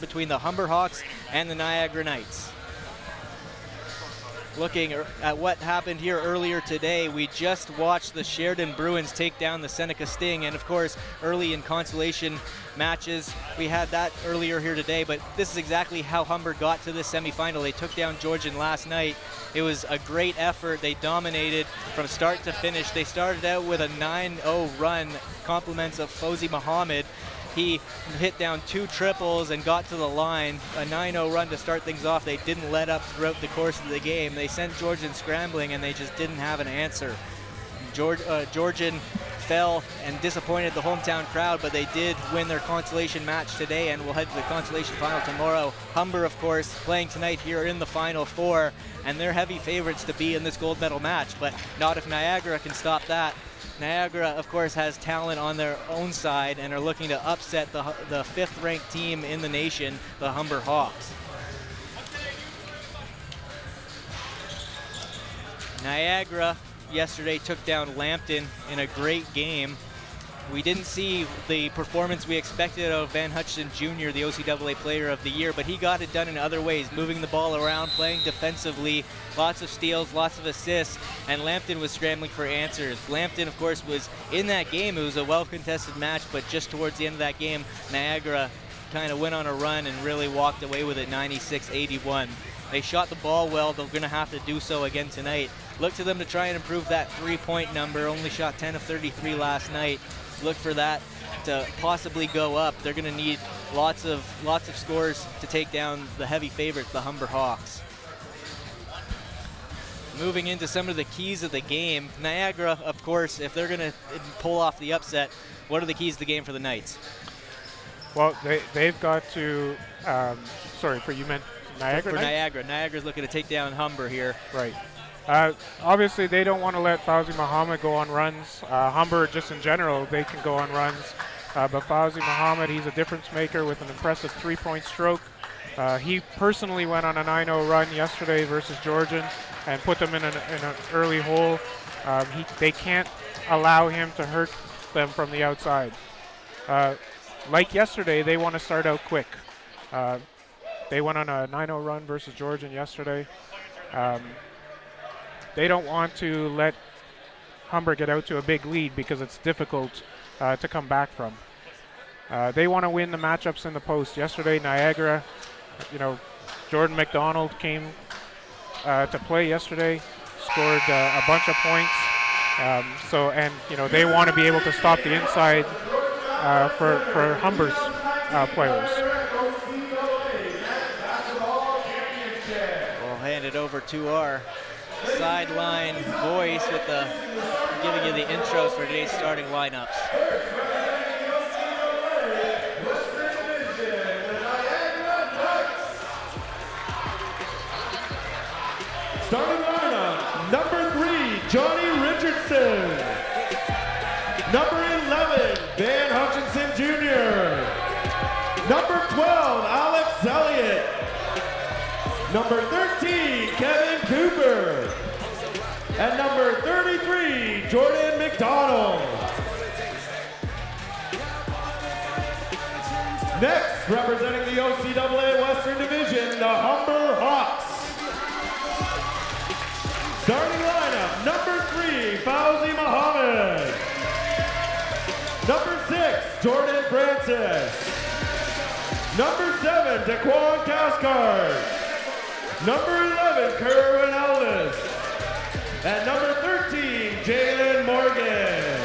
between the Humber Hawks and the Niagara Knights. Looking at what happened here earlier today, we just watched the Sheridan Bruins take down the Seneca Sting, and of course early in consolation matches we had that earlier here today, but this is exactly how Humber got to the semifinal. They took down Georgian last night. It was a great effort. They dominated from start to finish. They started out with a 9-0 run, compliments of Fauzi Muhammad. He hit down 2 triples and got to the line. A 9-0 run to start things off. They didn't let up throughout the course of the game. They sent Georgian scrambling, and they just didn't have an answer. Georgian fell and disappointed the hometown crowd, but they did win their consolation match today and will head to the consolation final tomorrow. Humber, of course, playing tonight here in the Final Four, and they're heavy favorites to be in this gold medal match, but not if Niagara can stop that. Niagara, of course, has talent on their own side and are looking to upset the 5th-ranked team in the nation, the Humber Hawks. Niagara yesterday took down Lambton in a great game. We didn't see the performance we expected of Van Hutchinson Jr., the OCAA Player of the Year, but he got it done in other ways, moving the ball around, playing defensively, lots of steals, lots of assists, and Lambton was scrambling for answers. Lambton, of course, was in that game. It was a well-contested match, but just towards the end of that game, Niagara kind of went on a run and really walked away with it 96-81. They shot the ball well. They're going to have to do so again tonight. Look to them to try and improve that 3-point number. Only shot 10 of 33 last night. Look for that to possibly go up. They're going to need lots of scores to take down the heavy favorite, the Humber Hawks. Moving into some of the keys of the game, Niagara, of course, if they're going to pull off the upset, what are the keys to the game for the Knights? Well, they've got to, you meant Niagara? For Niagara. Niagara's looking to take down Humber here. Right. Obviously, they don't want to let Fauzi Muhammad go on runs. Humber, just in general, they can go on runs. But Fauzi Muhammad, he's a difference maker with an impressive 3-point stroke. He personally went on a 9-0 run yesterday versus Georgian and put them in an early hole. They can't allow him to hurt them from the outside. Like yesterday, they want to start out quick. They went on a 9-0 run versus Georgian yesterday. They don't want to let Humber get out to a big lead because it's difficult to come back from. They want to win the matchups in the post. Yesterday, Niagara, Jordan McDonald came to play yesterday, scored a bunch of points. They want to be able to stop the inside for Humber's players. We'll hand it over to our sideline voice with giving you the intros for today's starting lineups. Starting lineup, number 3, Johnny Richardson. Number 11, Van Hutchinson Jr. Number 12, Alex Elliott. Number 13, Kevin Cooper. And number 33, Jordan McDonald. Next, representing the OCAA Western Division, the Humber Hawks. Starting lineup, number 3, Fauzi Muhammad. Number 6, Jordan Francis. Number 7, Daquan Cathcart. Number 11, Kerwin Elvis. And number 13, Jalen Morgan.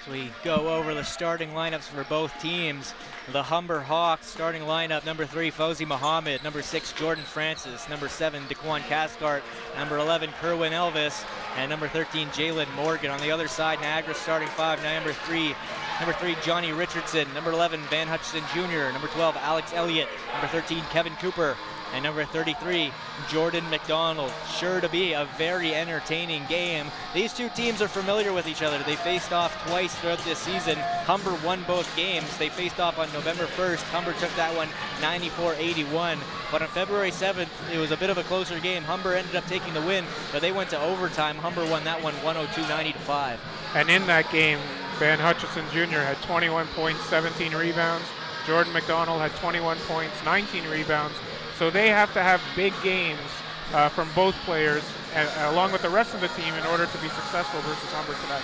So we go over the starting lineups for both teams. The Humber Hawks starting lineup, number 3, Fauzi Muhammad. Number 6, Jordan Francis. Number 7, Daquan Cathcart. Number 11, Kerwin Elvis. And number 13, Jalen Morgan. On the other side, Niagara starting 5, number 3, Johnny Richardson. Number 11, Van Hutchinson Jr. Number 12, Alex Elliott. Number 13, Kevin Cooper. And number 33, Jordan McDonald. Sure to be a very entertaining game. These two teams are familiar with each other. They faced off twice throughout this season. Humber won both games. They faced off on November 1st. Humber took that one 94-81. But on February 7th, it was a bit of a closer game. Humber ended up taking the win, but they went to overtime. Humber won that one 102-95. And in that game, Van Hutchinson Jr. had 21 points, 17 rebounds. Jordan McDonald had 21 points, 19 rebounds. So they have to have big games from both players, along with the rest of the team, in order to be successful versus Humber tonight.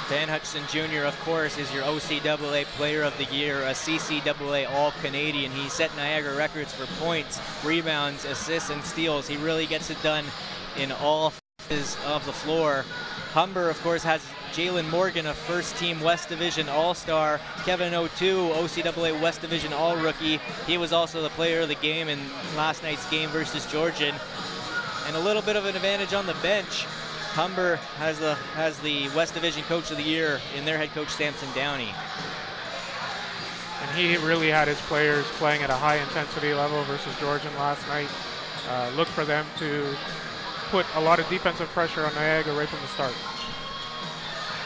Van Hutchison Jr., of course, is your OCAA Player of the Year, a CCAA All-Canadian. He set Niagara records for points, rebounds, assists, and steals. He really gets it done in all phases of the floor. Humber, of course, has Jalen Morgan, a first-team West Division All-Star. Kevin O'Toole, OCAA West Division All-Rookie. He was also the player of the game in last night's game versus Georgian. And a little bit of an advantage on the bench. Humber has the West Division Coach of the Year in their head coach, Samson Downey. And he really had his players playing at a high intensity level versus Georgian last night. Look for them to put a lot of defensive pressure on Niagara right from the start.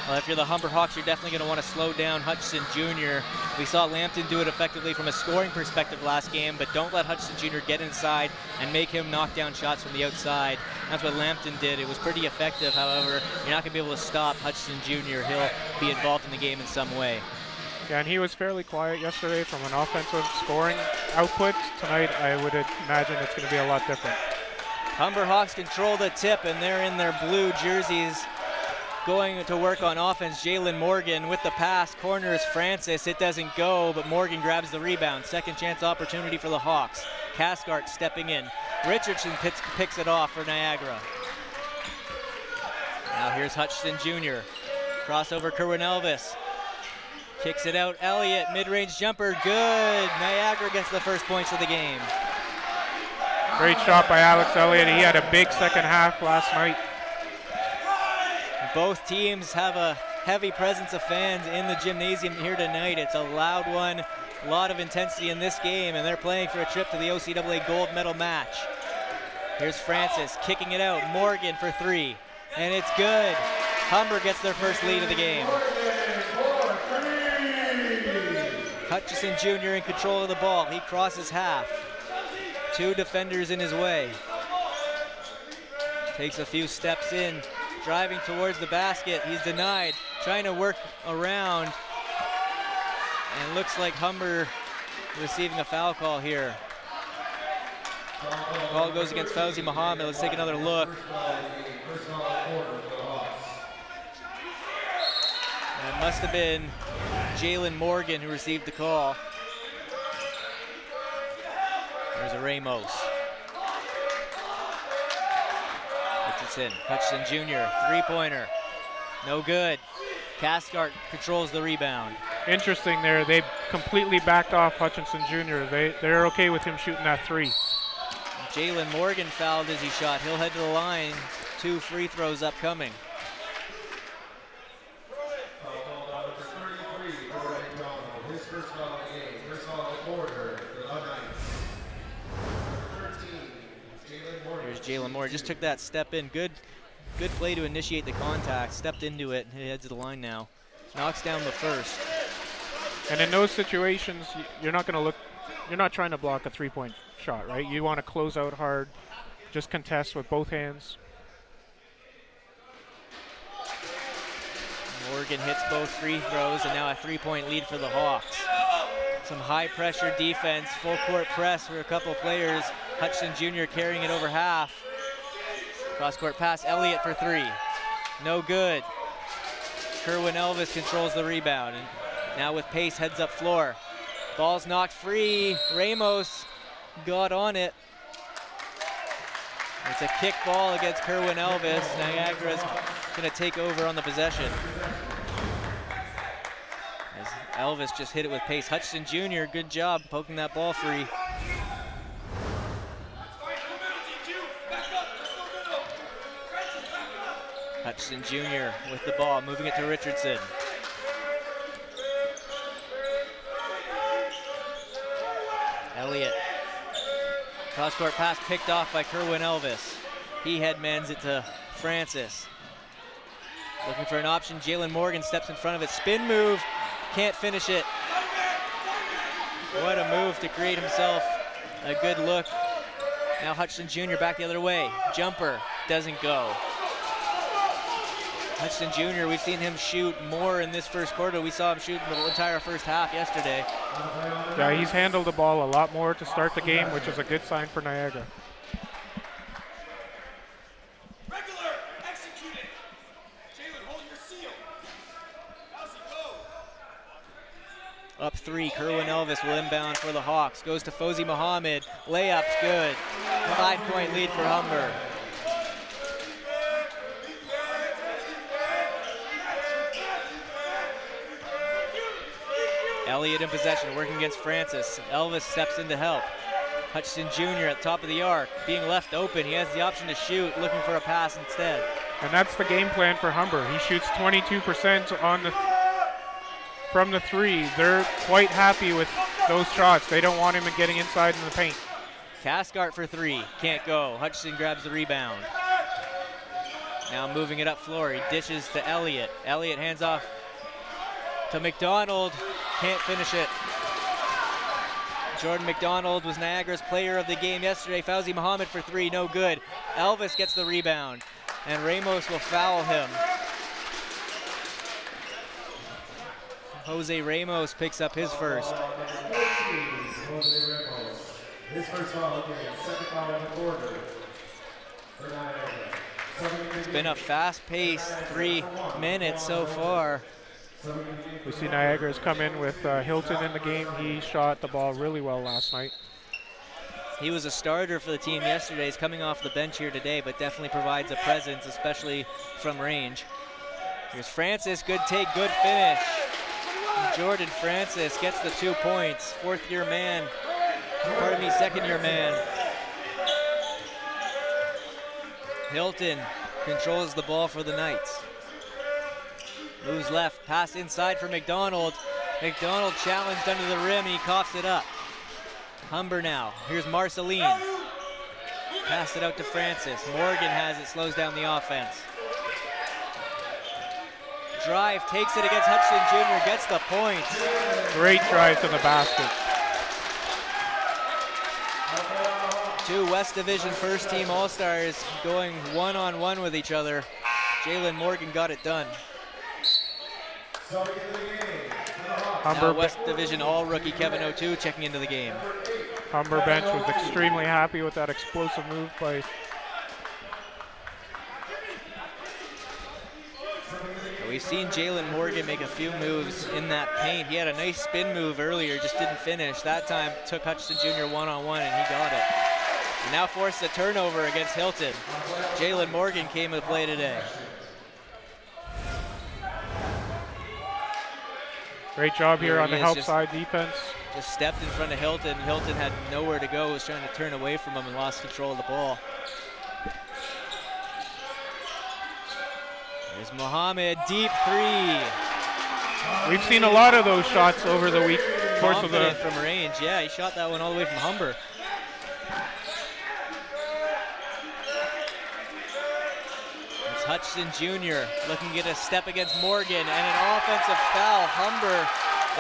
Well, if you're the Humber Hawks, you're definitely going to want to slow down Hutchison Jr. We saw Lambton do it effectively from a scoring perspective last game, but don't let Hutchison Jr. get inside and make him knock down shots from the outside. That's what Lambton did. It was pretty effective, however. You're not going to be able to stop Hutchison Jr. He'll be involved in the game in some way. Yeah, and he was fairly quiet yesterday from an offensive scoring output. Tonight, I would imagine it's going to be a lot different. Humber Hawks control the tip, and they're in their blue jerseys going to work on offense. Jalen Morgan with the pass, corners Francis. It doesn't go, but Morgan grabs the rebound. Second chance opportunity for the Hawks. Cathcart stepping in. Richardson picks it off for Niagara. Now here's Hutchison Jr. Crossover Kerwin Elvis. Kicks it out, Elliott, mid-range jumper, good. Niagara gets the first points of the game. Great shot by Alex Elliott. He had a big second half last night. Both teams have a heavy presence of fans in the gymnasium here tonight. It's a loud one, a lot of intensity in this game, and they're playing for a trip to the OCAA gold medal match. Here's Francis kicking it out, Morgan for three, and it's good. Humber gets their first lead of the game. Hutchison Jr. in control of the ball. He crosses half. Two defenders in his way. Takes a few steps in, driving towards the basket. He's denied, trying to work around. And looks like Humber receiving a foul call here. The call goes against Fauzi Muhammad. Let's take another look. It must have been Jalen Morgan who received the call. There's a Ramos. Richardson, Hutchison Jr., three-pointer. No good. Cathcart controls the rebound. Interesting there, they completely backed off Hutchison Jr. They're okay with him shooting that three. Jalen Morgan fouled as he shot. He'll head to the line. 2 free throws upcoming. Here's Jalen Moore. Just took that step in. Good play to initiate the contact. Stepped into it. He heads to the line now. Knocks down the first. And in those situations, you're not trying to block a three-point shot, right? You want to close out hard, just contest with both hands. Morgan hits both free throws, and now a three-point lead for the Hawks. Some high-pressure defense, full-court press for a couple players. Hutchison Jr. carrying it over half. Cross-court pass, Elliott for three. No good. Kerwin Elvis controls the rebound, and now with pace, heads up floor. Ball's knocked free. Ramos got on it. It's a kick ball against Kerwin Elvis. Niagara's going to take over on the possession. As Elvis just hit it with pace. Hutchison Jr., good job poking that ball free. Hutchison Jr. with the ball, moving it to Richardson. Elliott. Cross-court pass picked off by Kerwin Elvis. He headmans it to Francis. Looking for an option. Jalen Morgan steps in front of it. Spin move. Can't finish it. What a move to create himself a good look. Now Hutchison Jr. back the other way. Jumper doesn't go. Hutchison Jr., we've seen him shoot more in this first quarter. We saw him shoot the entire first half yesterday. Yeah, he's handled the ball a lot more to start the game, which is a good sign for Niagara. Up 3, Kerwin Elvis will inbound for the Hawks. Goes to Fauzi Mohammed. Layup's good. 5-point lead for Humber. Elliott in possession, working against Francis. Elvis steps in to help. Hutchinson Jr. at the top of the arc, being left open. He has the option to shoot, looking for a pass instead. And that's the game plan for Humber. He shoots 22% from the 3. They're quite happy with those shots. They don't want him getting inside in the paint. Cathcart for 3, can't go. Hutchinson grabs the rebound. Now moving it up floor, he dishes to Elliott. Elliott hands off to McDonald, can't finish it. Jordan McDonald was Niagara's player of the game yesterday. Fauzi Mohammed for 3, no good. Elvis gets the rebound, and Ramos will foul him. Jose Ramos picks up his first. His first foul, second foul in the quarter. It's been a fast-paced 3 minutes so far. We see Niagara's come in with Hilton in the game. He shot the ball really well last night. He was a starter for the team yesterday. He's coming off the bench here today, but definitely provides a presence, especially from range. Here's Francis, good take, good finish. Jordan Francis gets the 2 points. Second-year man. Hilton controls the ball for the Knights. Moves left, pass inside for McDonald. McDonald challenged under the rim, and he coughs it up. Humber now, here's Marceline. Pass it out to Francis. Morgan has it, slows down the offense. Drive, takes it against Hutchinson Jr., gets the points. Great drive to the basket. 2 West Division first team All-Stars going one-on-one with each other. Jalen Morgan got it done. Humber West Division All-Rookie Kevin O'Toole checking into the game. Humber bench was extremely happy with that explosive move by We've seen Jalen Morgan make a few moves in that paint. He had a nice spin move earlier, just didn't finish. That time took Hutchinson Jr. one-on-one and he got it. And now forced a turnover against Hilton. Jalen Morgan came to play today. Great job here on the help side defense. Just stepped in front of Hilton. Hilton had nowhere to go, was trying to turn away from him and lost control of the ball. There's Mohammed, deep 3. We've seen a lot of those shots over the week. Confident from range, yeah, he shot that one all the way from Humber. It's Hutchinson Jr. looking to get a step against Morgan, and an offensive foul. Humber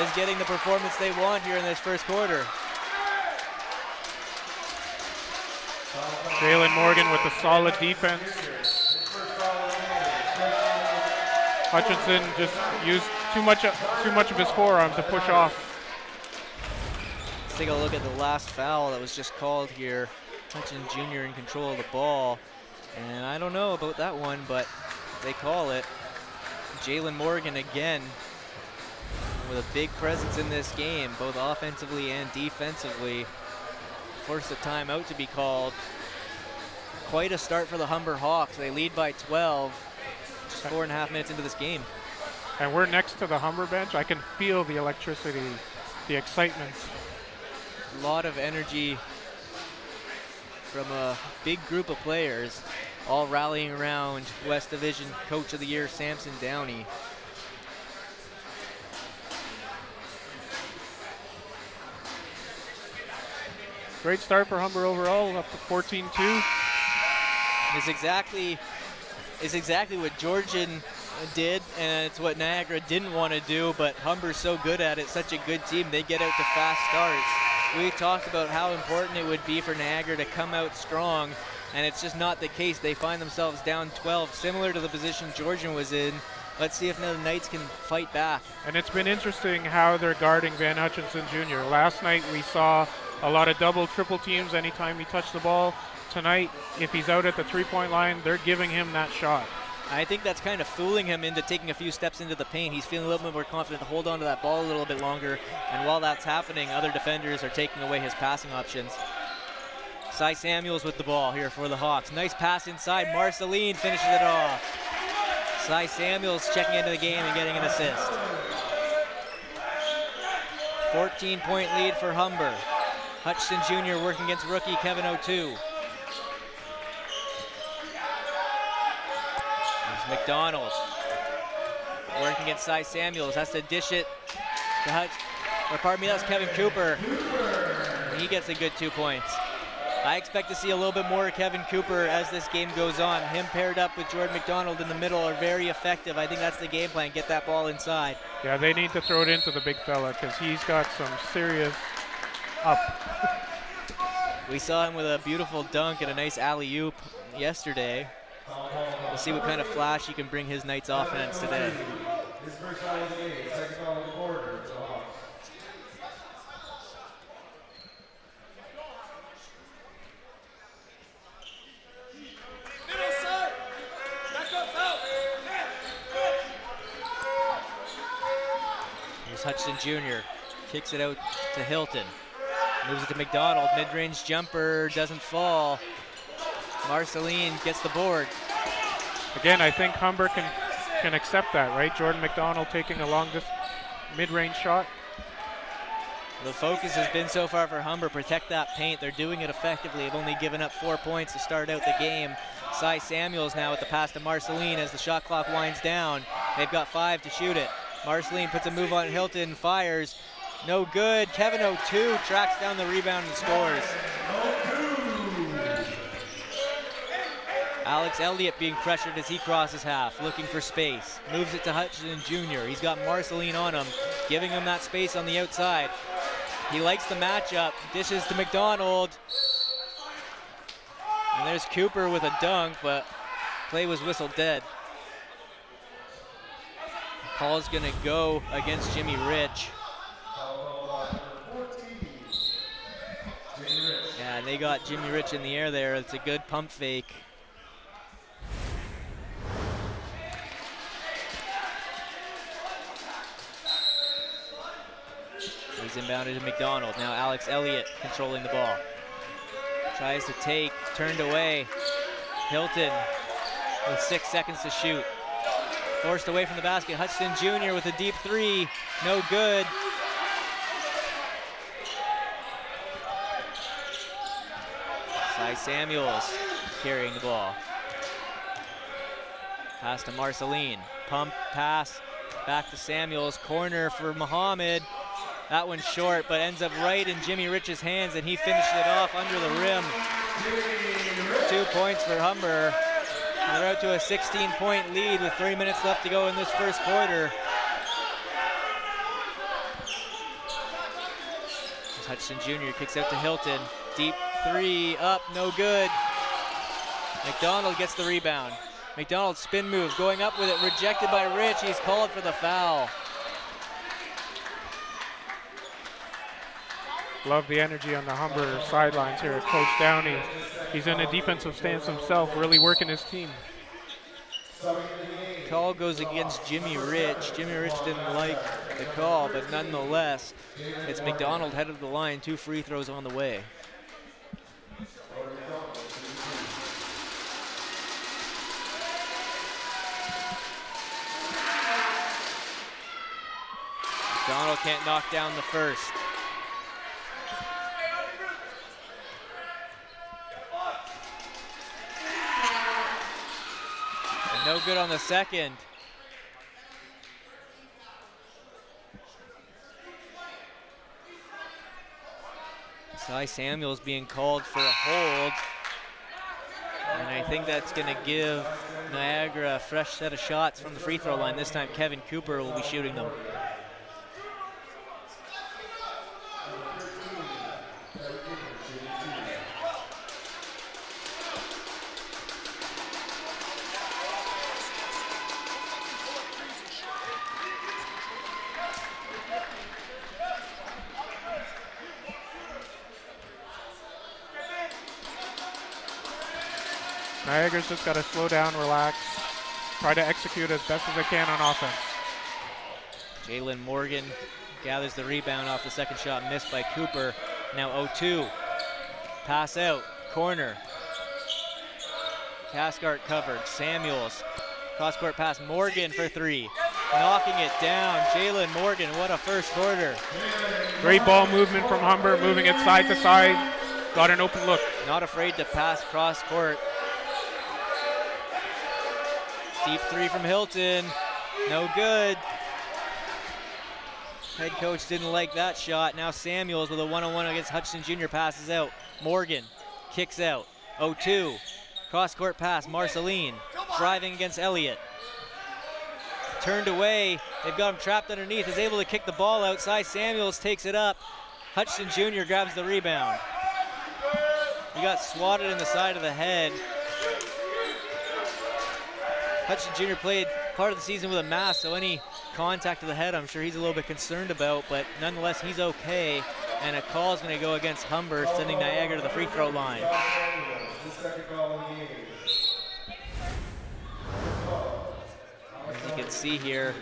is getting the performance they want here in this first quarter. Jalen Morgan with a solid defense. Hutchinson just used too much of his forearm to push off. Let's take a look at the last foul that was just called here. Hutchinson Jr. in control of the ball. And I don't know about that one, but they call it. Jalen Morgan again with a big presence in this game, both offensively and defensively. Forced a timeout to be called. Quite a start for the Humber Hawks. They lead by 12. Just 4.5 minutes into this game. And we're next to the Humber bench. I can feel the electricity, the excitement. A lot of energy from a big group of players, all rallying around West Division Coach of the Year, Samson Downey. Great start for Humber overall, up to 14-2. Is exactly what Georgian did, and it's what Niagara didn't want to do, but Humber's so good at it, such a good team, they get out to fast starts. We talked about how important it would be for Niagara to come out strong, and it's just not the case. They find themselves down 12, similar to the position Georgian was in let's see if the Knights can fight back. And it's been interesting how they're guarding Van Hutchinson Jr. Last night we saw a lot of double, triple teams anytime he touched the ball. Tonight, if he's out at the three-point line, they're giving him that shot. I think that's kind of fooling him into taking a few steps into the paint. He's feeling a little bit more confident to hold on to that ball a little bit longer. And while that's happening, other defenders are taking away his passing options. Cy Samuels with the ball here for the Hawks. Nice pass inside. Marceline finishes it off. Cy Samuels checking into the game and getting an assist. 14-point lead for Humber. Hutchinson Jr. working against rookie Kevin O'Toole. McDonald working against Cy Samuels, has to dish it to Hutch, or pardon me, that was Kevin Cooper. And he gets a good 2 points. I expect to see a little bit more of Kevin Cooper as this game goes on. Him paired up with Jordan McDonald in the middle are very effective. I think that's the game plan, get that ball inside. Yeah, they need to throw it into the big fella because he's got some serious up. We saw him with a beautiful dunk and a nice alley-oop yesterday. We'll see what kind of flash he can bring his Knights offense today. Here's Hutchinson Jr. Kicks it out to Hilton. Moves it to McDonald. Mid-range jumper doesn't fall. Marceline gets the board. Again, I think Humber can accept that, right? Jordan McDonald taking a long mid-range shot. The focus has been so far for Humber, protect that paint. They're doing it effectively. They've only given up 4 points to start out the game. Cy Samuels now with the pass to Marceline as the shot clock winds down. They've got 5 to shoot it. Marceline puts a move on Hilton, fires. No good. Kevin O'Toole tracks down the rebound and scores. Alex Elliott being pressured as he crosses half, looking for space. Moves it to Hutchinson Jr. He's got Marceline on him, giving him that space on the outside. He likes the matchup, dishes to McDonald. And there's Cooper with a dunk, but play was whistled dead. The call's gonna go against Jimmy Rich. Yeah, they got Jimmy Rich in the air there. It's a good pump fake. He's inbounded to McDonald. Now Alex Elliott controlling the ball. Tries to take, turned away. Hilton with 6 seconds to shoot. Forced away from the basket. Hutchinson Jr. with a deep 3, no good. Cy Samuels carrying the ball. Pass to Marceline. Pump pass back to Samuels. Corner for Muhammad. That one's short, but ends up right in Jimmy Rich's hands, and he finished it off under the rim. 2 points for Humber. They're out to a 16-point lead with 3 minutes left to go in this first quarter. Hutchinson Jr. kicks out to Hilton. Deep 3, up, no good. McDonald gets the rebound. McDonald spin move, going up with it, rejected by Rich. He's called for the foul. Love the energy on the Humber sidelines here. Coach Downey, he's in a defensive stance himself, really working his team. Call goes against Jimmy Rich. Jimmy Rich didn't like the call, but nonetheless, it's McDonald head of the line, 2 free throws on the way. McDonald can't knock down the first. No good on the second. Cy Samuels being called for a hold. And I think that's going to give Niagara a fresh set of shots from the free throw line. This time Kevin Cooper will be shooting them. Niagara's just got to slow down, relax, try to execute as best as they can on offense. Jalen Morgan gathers the rebound off the second shot missed by Cooper. Now 0-2. Pass out, corner. Cathcart covered, Samuels. Cross-court pass, Morgan for three. Knocking it down, Jalen Morgan, what a first quarter. Great ball movement from Humber, moving it side to side. Got an open look. Not afraid to pass cross-court. Deep three from Hilton, no good. Head coach didn't like that shot. Now Samuels with a one-on-one against Hutchinson Jr. passes out. Morgan kicks out, 0-2. Cross-court pass, Marceline driving against Elliott. Turned away, they've got him trapped underneath, is able to kick the ball outside. Samuels takes it up. Hutchinson Jr. grabs the rebound. He got swatted in the side of the head. Hutchinson Jr. played part of the season with a mask, so any contact to the head I'm sure he's a little bit concerned about, but nonetheless he's okay, and a call is going to go against Humber, sending Niagara to the free throw line. As you can see here,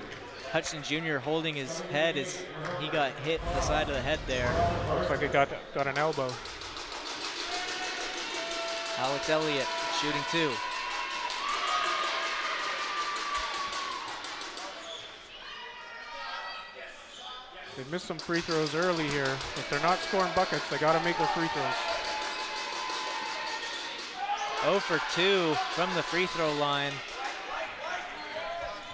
Hutchinson Jr. holding his head as he got hit in the side of the head there. Looks like it got an elbow. Alex Elliott shooting two. They missed some free throws early here. If they're not scoring buckets, they got to make their free throws. 0 for 2 from the free throw line.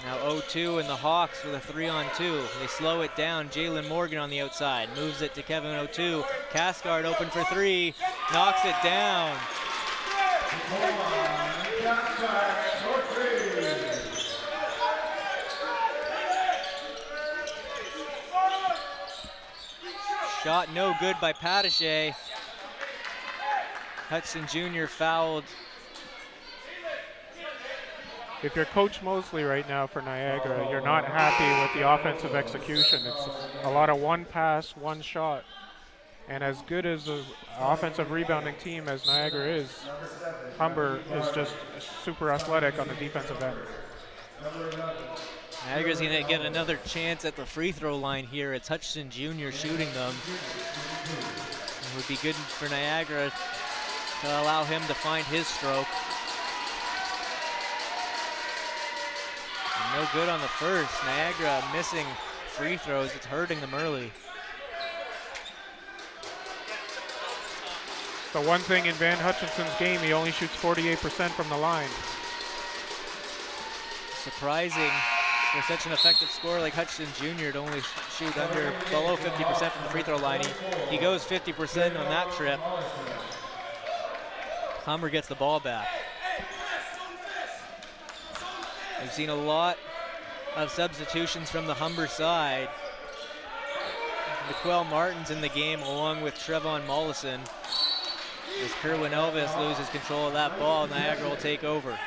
Now 0-2 and the Hawks with a 3-on-2. They slow it down. Jalen Morgan on the outside. Moves it to Kevin 0-2. Cathcart open for three. Knocks it down. Shot no good by Patachet. Hudson Jr. fouled. If you're Coach Mosley right now for Niagara, you're not happy with the offensive execution. It's a lot of one pass, one shot. And as good as an offensive rebounding team as Niagara is, Humber is just super athletic on the defensive end. Niagara's going to get another chance at the free throw line here. It's Hutchinson Jr. shooting them. It would be good for Niagara to allow him to find his stroke. And no good on the first. Niagara missing free throws. It's hurting them early. The one thing in Van Hutchinson's game, he only shoots 48% from the line. Surprising for such an effective scorer like Hutchinson Jr. to only shoot below 50% from the free throw line. He goes 50% on that trip. Humber gets the ball back. We've seen a lot of substitutions from the Humber side. McQuell Martin's in the game along with Trevon Mollison. As Kerwin Elvis loses control of that ball, Niagara will take over.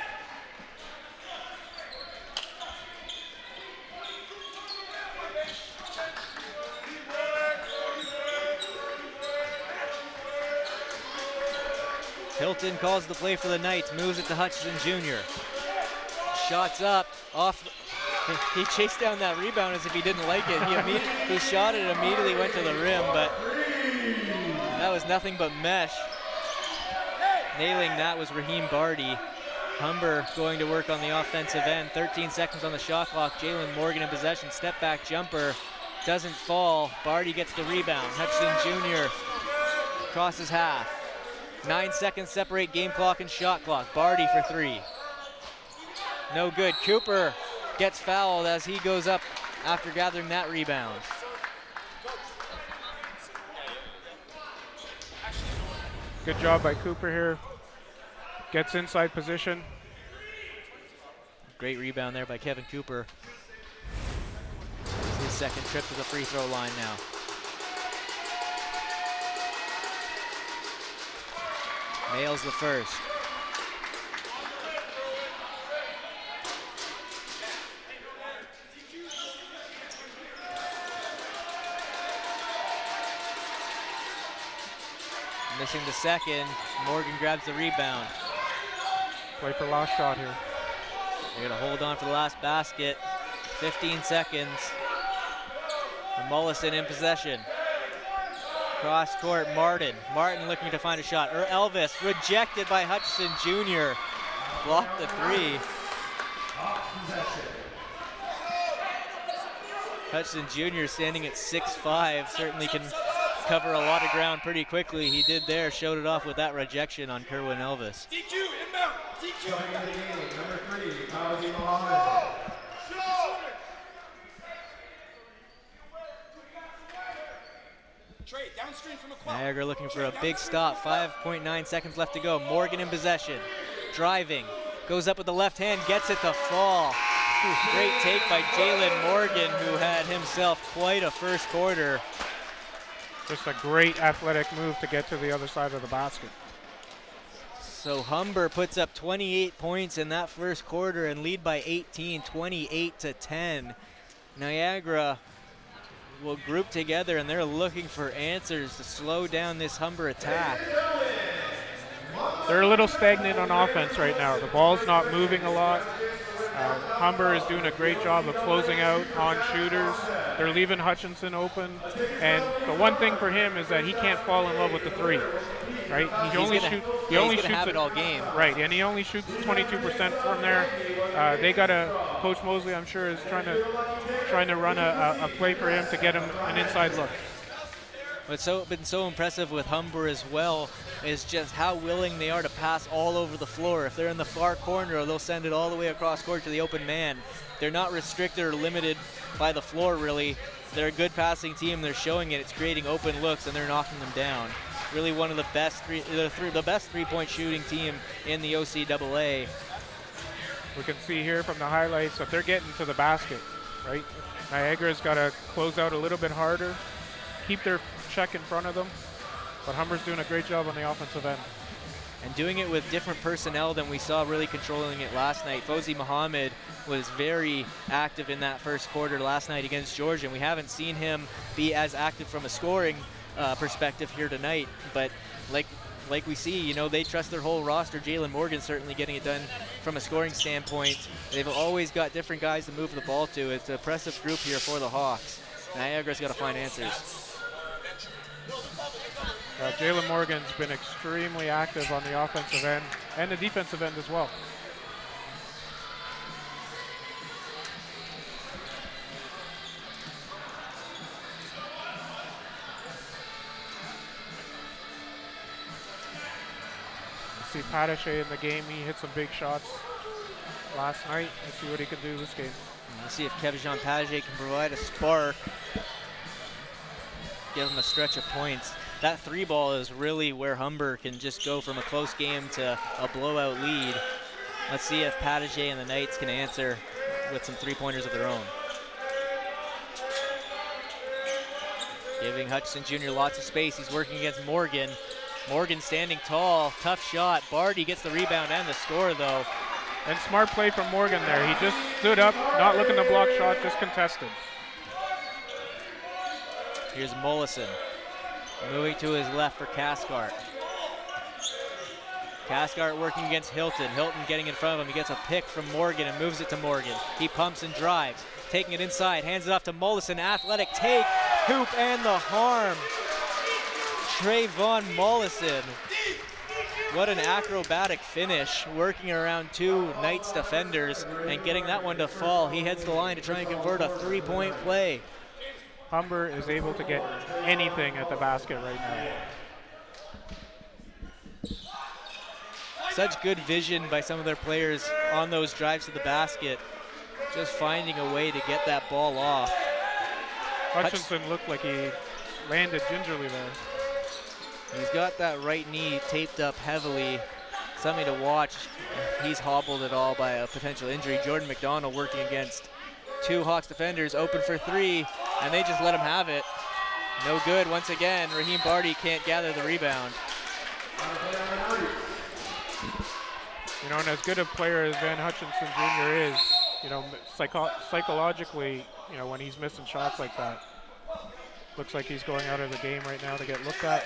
Hilton calls the play for the Knights, moves it to Hutchinson Jr. Shots up, off. He chased down that rebound as if he didn't like it. He shot it, immediately went to the rim, but that was nothing but mesh. Nailing that was Raheem Barrie. Humber going to work on the offensive end. 13 seconds on the shot clock. Jalen Morgan in possession. Step back jumper. Doesn't fall. Barrie gets the rebound. Hutchinson Jr. crosses half. 9 seconds separate game clock and shot clock. Barrie for three. No good. Cooper gets fouled as he goes up after gathering that rebound. Good job by Cooper here. Gets inside position. Great rebound there by Kevin Cooper. It's his second trip to the free throw line now. Nails the first. Missing the second. Morgan grabs the rebound. Play for last shot here. They're going to hold on for the last basket. 15 seconds. And Mollison in possession. Cross court, Martin. Martin looking to find a shot. Elvis rejected by Hutchinson Jr. Blocked the three. Hutchinson Jr. standing at 6'5", certainly can cover a lot of ground pretty quickly. He did there, showed it off with that rejection on Kerwin Elvis. DQ, inbound, DQ. Number 3, Fauzi Muhammad. Niagara looking for a big stop. 5.9 seconds left to go. Morgan in possession. Driving. Goes up with the left hand. Gets it to fall. Great take by Jalen Morgan, who had himself quite a first quarter. Just a great athletic move to get to the other side of the basket. So Humber puts up 28 points in that first quarter and lead by 18, 28-10. Niagara will group together and they're looking for answers to slow down this Humber attack. They're a little stagnant on offense right now. The ball's not moving a lot. Humber is doing a great job of closing out on shooters. They're leaving Hutchinson open. And the one thing for him is that he can't fall in love with the three, right? He only shoots it all game. Right, and he only shoots 22% from there. Coach Mosley, I'm sure, is trying to run a play for him to get him an inside look. What's been so impressive with Humber as well is just how willing they are to pass all over the floor. If they're in the far corner, they'll send it all the way across court to the open man. They're not restricted or limited by the floor, really. They're a good passing team. They're showing it. It's creating open looks, and they're knocking them down. Really one of the best three-point shooting team in the OCAA. We can see here from the highlights that they're getting to the basket, right? Niagara's got to close out a little bit harder, keep their check in front of them, but Humber's doing a great job on the offensive end. And doing it with different personnel than we saw really controlling it last night. Fauzi Muhammad was very active in that first quarter last night against Georgia. We haven't seen him be as active from a scoring perspective here tonight, but like we see, you know, they trust their whole roster. Jalen Morgan certainly getting it done from a scoring standpoint. They've always got different guys to move the ball to. It's an impressive group here for the Hawks. Niagara's got to find answers. Jalen Morgan's been extremely active on the offensive end and the defensive end as well. See Patache in the game. He hit some big shots last night. Let's see what he can do this game. Let's see if Kevin Patache can provide a spark. Give him a stretch of points. That three ball is really where Humber can just go from a close game to a blowout lead. Let's see if Patache and the Knights can answer with some three-pointers of their own. Giving Hutchinson Jr. lots of space. He's working against Morgan. Morgan standing tall, tough shot. Bartie gets the rebound and the score though. And smart play from Morgan there. He just stood up, not looking to block shot, just contested. Here's Mollison. Moving to his left for Cathcart. Cathcart working against Hilton. Hilton getting in front of him. He gets a pick from Morgan and moves it to Morgan. He pumps and drives. Taking it inside, hands it off to Mollison. Athletic take, hoop and the harm. Trayvon Mollison. What an acrobatic finish, working around two Knights defenders and getting that one to fall. He heads the line to try and convert a three-point play. Humber is able to get anything at the basket right now. Such good vision by some of their players on those drives to the basket. Just finding a way to get that ball off. Hutchinson looked like he landed gingerly there. He's got that right knee taped up heavily. Something to watch if he's hobbled at all by a potential injury. Jordan McDonald working against two Hawks defenders, open for three, and they just let him have it. No good once again. Raheem Bartie can't gather the rebound. You know, and as good a player as Van Hutchinson Jr. is, you know, psychologically, you know, when he's missing shots like that, looks like he's going out of the game right now to get looked at.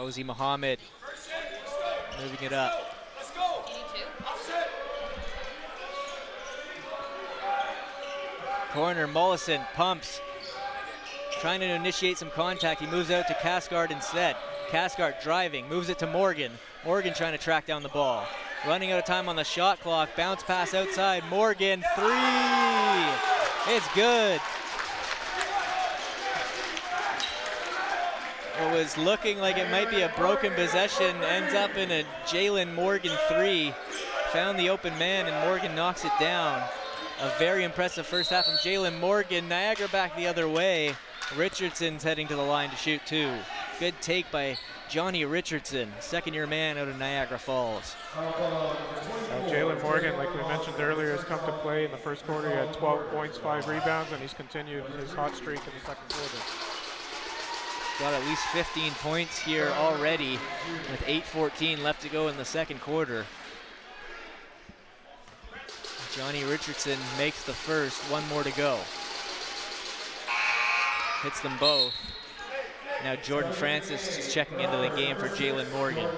Fauzi Muhammad moving it up. Corner, Mollison pumps, trying to initiate some contact. He moves out to Cascard instead. Cascard driving, moves it to Morgan. Morgan trying to track down the ball. Running out of time on the shot clock. Bounce pass outside. Morgan, 3. It's good. It was looking like it might be a broken possession. Ends up in a Jalen Morgan 3. Found the open man and Morgan knocks it down. A very impressive first half from Jalen Morgan. Niagara back the other way. Richardson's heading to the line to shoot 2. Good take by Johnny Richardson, second-year man out of Niagara Falls. Jalen Morgan, like we mentioned earlier, has come to play in the first quarter. He had 12 points, 5 rebounds, and he's continued his hot streak in the second quarter. Got at least 15 points here already with 8:14 left to go in the second quarter. Johnny Richardson makes the first, 1 more to go. Hits them both. Now Jordan Francis is checking into the game for Jalen Morgan.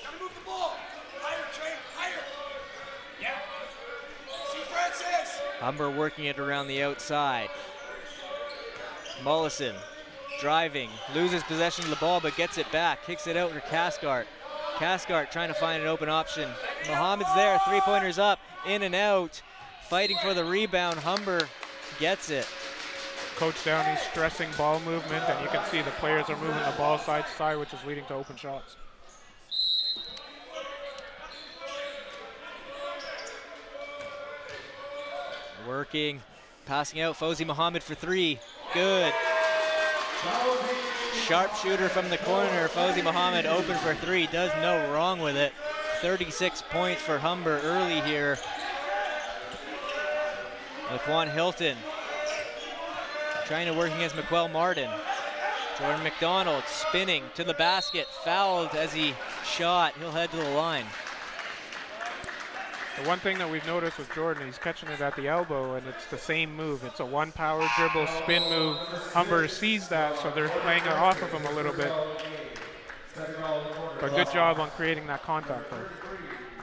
Gotta move the ball. Higher, Trey, higher. Yeah. See Francis. Humber working it around the outside. Mollison driving, loses possession of the ball but gets it back, kicks it out for Cascart. Cascart trying to find an open option. Muhammad's there, 3-pointers up, in and out. Fighting for the rebound, Humber gets it. Coach Downey's stressing ball movement, and you can see the players are moving the ball side to side, which is leading to open shots. Working, passing out, Fauzi Muhammad for 3, good. Sharpshooter from the corner, Fauzi Muhammad open for 3, does no wrong with it. 36 points for Humber early here. Laquan Hilton trying to work against McQuell Martin. Jordan McDonald spinning to the basket, fouled as he shot. He'll head to the line. The one thing that we've noticed with Jordan, he's catching it at the elbow, and it's the same move. It's a one power dribble spin move. Humber sees that, so they're playing it off of him a little bit. But good job on creating that contact there.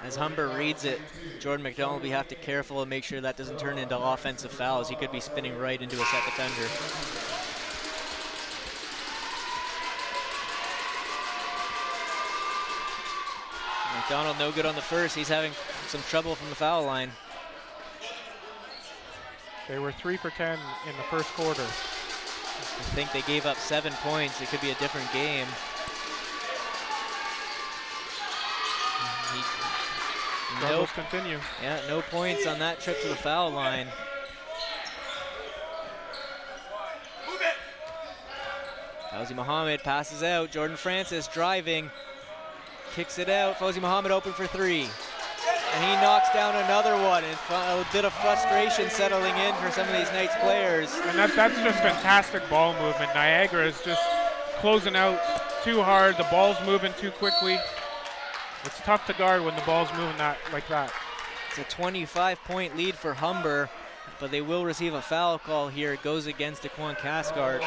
As Humber reads it, Jordan McDonald will have to be careful and make sure that doesn't turn into offensive fouls. He could be spinning right into a set defender. McDonald no good on the first. He's having some trouble from the foul line. They were 3 for 10 in the first quarter. I think they gave up 7 points. It could be a different game. Struggles continue. Yeah, no points on that trip to the foul line. Move it. Fauzi Muhammad passes out. Jordan Francis driving. Kicks it out. Fauzi Muhammad open for 3. And he knocks down another one. And a bit of frustration settling in for some of these Knights players. And that's just fantastic ball movement. Niagara is just closing out too hard. The ball's moving too quickly. It's tough to guard when the ball's moving like that. It's a 25-point lead for Humber, but they will receive a foul call here. It goes against Daquan Cascart.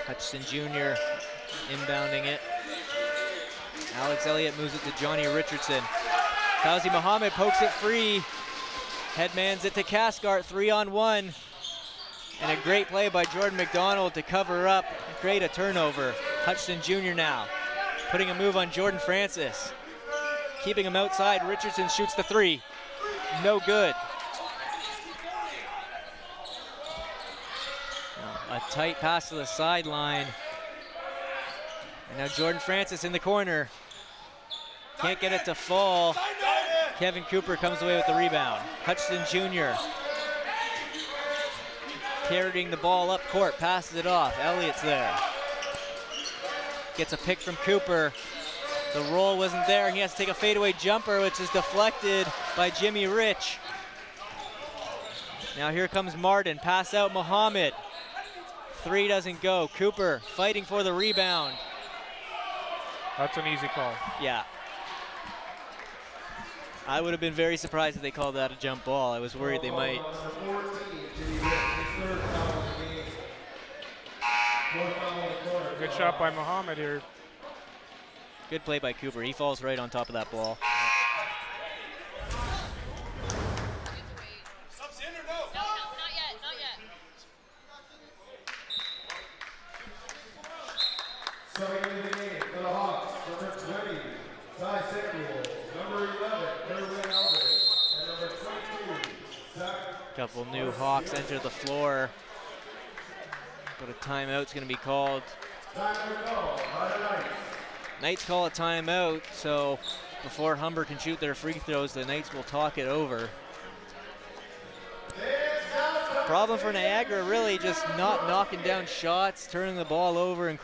Hutchinson Jr. inbounding it. Alex Elliott moves it to Johnny Richardson. Fauzi Muhammad pokes it free. Headmans it to Cascart, 3-on-1. And a great play by Jordan McDonald to cover up and create a turnover. Hutchinson Jr. now putting a move on Jordan Francis. Keeping him outside, Richardson shoots the 3. No good. A tight pass to the sideline. And now Jordan Francis in the corner. Can't get it to fall. Kevin Cooper comes away with the rebound. Hutchinson Jr. carrying the ball up court, passes it off. Elliott's there. Gets a pick from Cooper. The roll wasn't there. He has to take a fadeaway jumper, which is deflected by Jimmy Rich. Now here comes Martin, pass out Muhammad. 3 doesn't go. Cooper fighting for the rebound. That's an easy call. Yeah. I would have been very surprised if they called that a jump ball. I was worried they might. Good shot by Muhammad here. Good play by Cooper. He falls right on top of that ball. Subs in or no? No, not yet, not yet. Starting in the game for the Hawks, number 20, Cy Samuels, number 11, Erwin Elvis, and number 22, Zach. Couple new Hawks enter the floor, but a timeout's going to be called. Timeout call by the Knights. Knights call a timeout, so before Humber can shoot their free throws, the Knights will talk it over. Problem for Niagara, really just not knocking down shots, turning the ball over and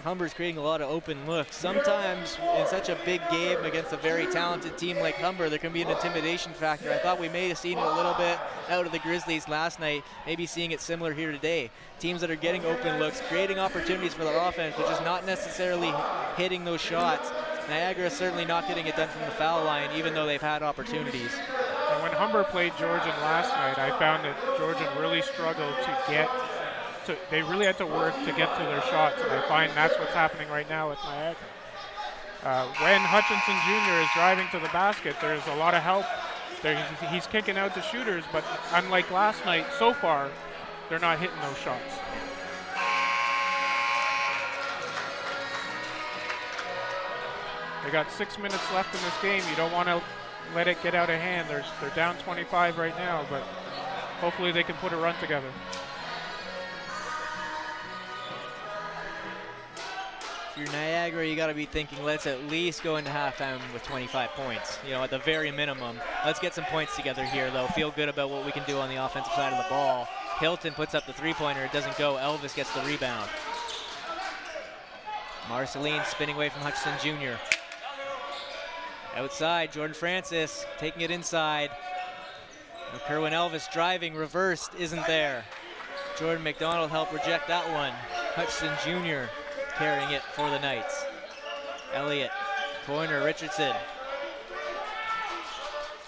Humber's creating a lot of open looks. Sometimes in such a big game against a very talented team like Humber, there can be an intimidation factor. I thought we may have seen it a little bit out of the Grizzlies last night, maybe seeing it similar here today. Teams that are getting open looks, creating opportunities for their offense, but just not necessarily hitting those shots. Niagara is certainly not getting it done from the foul line, even though they've had opportunities. And when Humber played Georgian last night, I found that Georgian really struggled they really had to work to get to their shots, and I find that's what's happening right now with Niagara. When Hutchinson Jr. is driving to the basket, there's a lot of help. He's kicking out the shooters, but unlike last night, so far, they're not hitting those shots. They got 6 minutes left in this game. You don't want to let it get out of hand. They're down 25 right now, but hopefully they can put a run together. If you're Niagara, you got to be thinking, let's at least go into halftime with 25 points. You know, at the very minimum. Let's get some points together here, though. Feel good about what we can do on the offensive side of the ball. Hilton puts up the three-pointer. It doesn't go. Elvis gets the rebound. Marceline spinning away from Hutchinson Jr. Outside, Jordan Francis taking it inside. Now Kerwin Elvis driving, reversed, isn't there. Jordan McDonald helped reject that one. Hutchinson Jr. carrying it for the Knights. Elliott, corner, Richardson.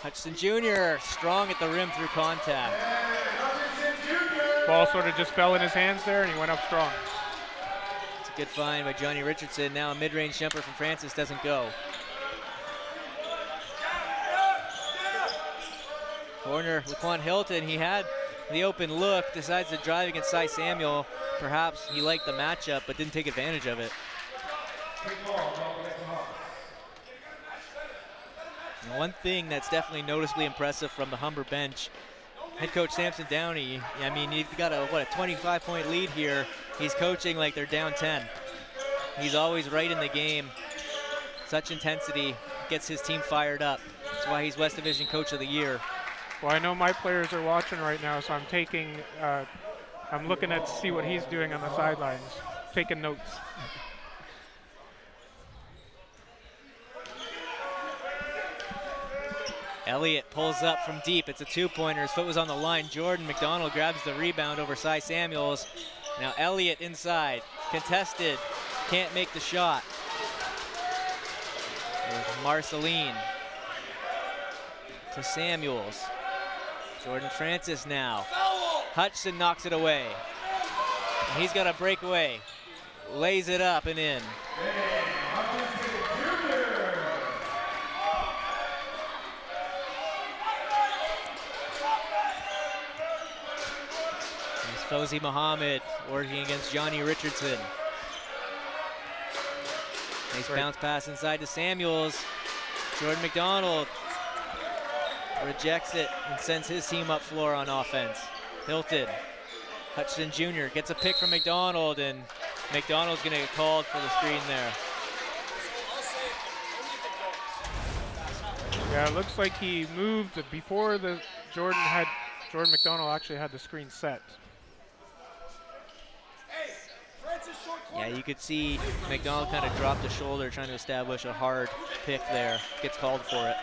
Hutchinson Jr. strong at the rim through contact. Ball sort of just fell in his hands there, and he went up strong. It's a good find by Johnny Richardson. Now a mid-range jumper from Francis doesn't go. Corner, Laquan Hilton, he had the open look, decides to drive against Cy Samuel. Perhaps he liked the matchup, but didn't take advantage of it. And one thing that's definitely noticeably impressive from the Humber bench, head coach Samson Downey, I mean, you've got a 25-point lead here. He's coaching like they're down 10. He's always right in the game. Such intensity, gets his team fired up. That's why he's West Division Coach of the Year. Well, I know my players are watching right now, so I'm looking at to see what he's doing on the sidelines, taking notes. Elliott pulls up from deep. It's a two-pointer. His foot was on the line. Jordan McDonald grabs the rebound over Cy Samuels. Now Elliott inside, contested, can't make the shot. There's Marceline to Samuels. Jordan Francis now. Hutchinson knocks it away. And he's got a breakaway. Lays it up and in. There's Fauzi Muhammad working against Johnny Richardson. Nice bounce pass inside to Samuels. Jordan McDonald rejects it and sends his team up floor on offense. Hilton, Hutchinson Jr. gets a pick from McDonald, and McDonald's going to get called for the screen there. Yeah, it looks like he moved before Jordan McDonald actually had the screen set. Hey, Francis Yeah, you could see McDonald kind of dropped the shoulder trying to establish a hard pick there. Gets called for it.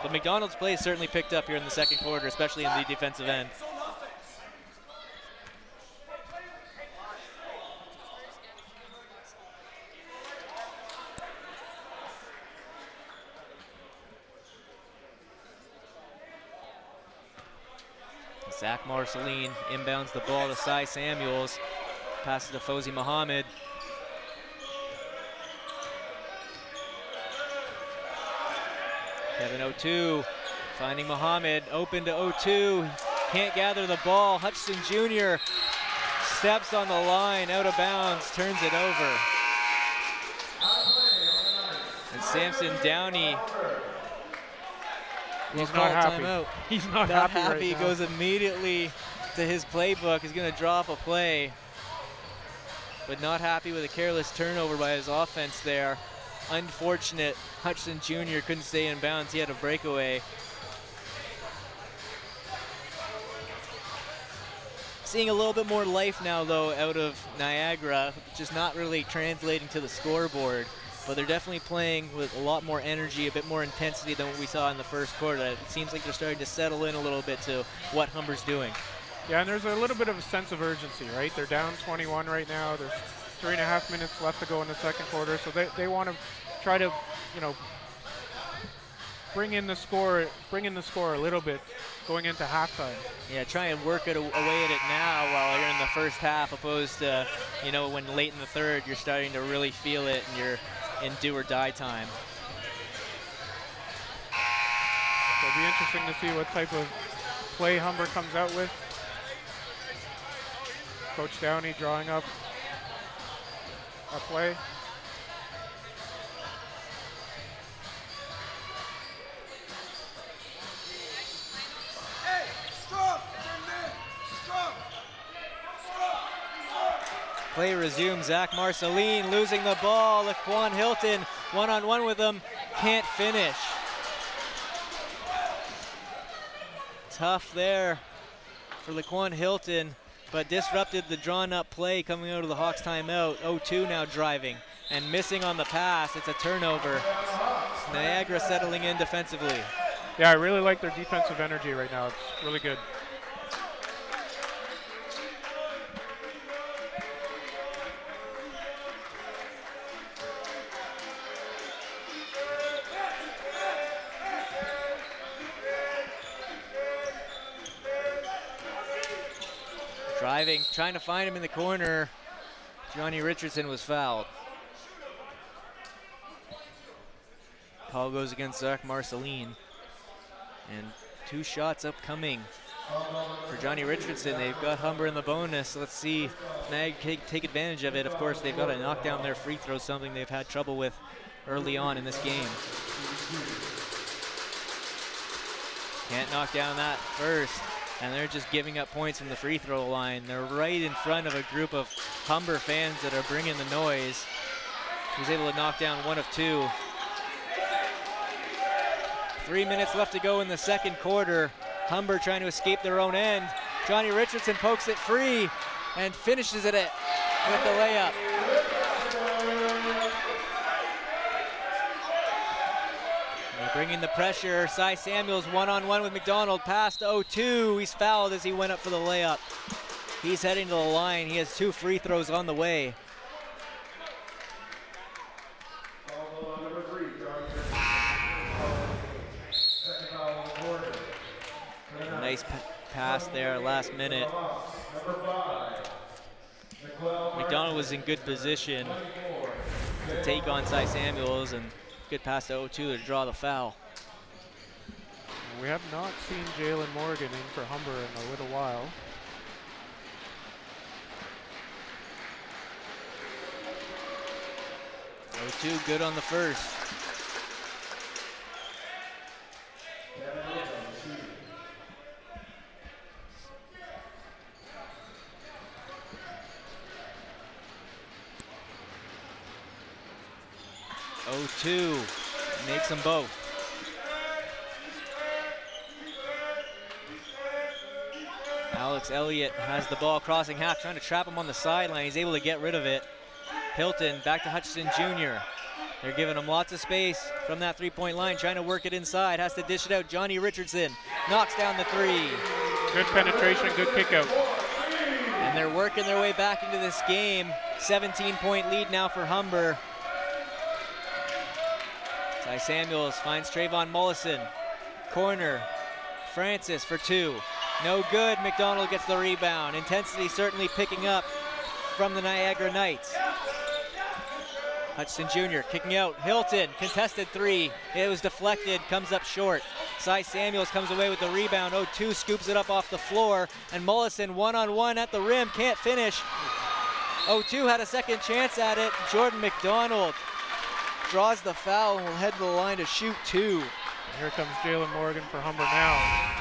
But McDonald's play certainly picked up here in the second quarter, especially in the defensive end. Zach Marceline inbounds the ball to Cy Samuels. Passes to Fauzi Muhammad. Kevin O2 finding Muhammad, open to O2. Can't gather the ball. Hutchinson Jr. steps on the line, out of bounds, turns it over. And Samson Downey will call timeout. He's not happy right He now. goes immediately to his playbook. He's going to draw up a play, but not happy with a careless turnover by his offense there. Unfortunate. Hutchinson Jr. couldn't stay in bounds. He had a breakaway. Seeing a little bit more life now, though, out of Niagara, just not really translating to the scoreboard. But they're definitely playing with a lot more energy, a bit more intensity than what we saw in the first quarter. It seems like they're starting to settle in a little bit to what Humber's doing. Yeah, and there's a little bit of a sense of urgency, right? They're down 21 right now. There's 3.5 minutes left to go in the second quarter, so they want to try to, you know, bring in the score a little bit going into halftime. Yeah, try and work it away at it now while you're in the first half, opposed to, you know, when late in the third you're starting to really feel it and you're in do or die time. So it'll be interesting to see what type of play Humber comes out with. Coach Downey drawing up a play. Play resumes. Zach Marceline losing the ball. Laquan Hilton one-on-one with him. Can't finish. Tough there for Laquan Hilton, but disrupted the drawn-up play coming out of the Hawks timeout. 0-2 now driving and missing on the pass. It's a turnover. Niagara settling in defensively. Yeah, I really like their defensive energy right now. It's really good. Driving, trying to find him in the corner. Johnny Richardson was fouled. Call goes against Zach Marceline. And 2 shots upcoming for Johnny Richardson. They've got Humber in the bonus. Let's see if Mag take advantage of it. Of course, they've got to knock down their free throws, something they've had trouble with early on in this game. Can't knock down that first. And they're just giving up points from the free throw line. They're right in front of a group of Humber fans that are bringing the noise. He was able to knock down 1 of 2. 3 minutes left to go in the second quarter. Humber trying to escape their own end. Johnny Richardson pokes it free and finishes it with the layup. Bringing the pressure, Cy Samuels one-on-one with McDonald, pass to 0-2. He's fouled as he went up for the layup. He's heading to the line. He has 2 free throws on the way. Nice pass there, last minute. McDonald was in good position to take on Cy Samuels, and good pass to 0-2 to draw the foul. We have not seen Jalen Morgan in for Humber in a little while. O2 good on the first. O2 makes them both. Alex Elliott has the ball crossing half, trying to trap him on the sideline. He's able to get rid of it. Hilton back to Hutchison Jr. They're giving him lots of space from that three-point line, trying to work it inside. Has to dish it out. Johnny Richardson knocks down the three. Good penetration, good kick out. And they're working their way back into this game. 17-point lead now for Humber. Ty Samuels finds Trayvon Mollison. Corner. Francis for two. No good. McDonald gets the rebound. Intensity certainly picking up from the Niagara Knights. Hutchison Jr. kicking out. Hilton, contested three. It was deflected, comes up short. Cy Samuels comes away with the rebound. 0-2 scoops it up off the floor. And Mollison one-on-one at the rim, can't finish. 0-2 had a second chance at it. Jordan McDonald draws the foul and will head to the line to shoot two. And here comes Jalen Morgan for Humber now.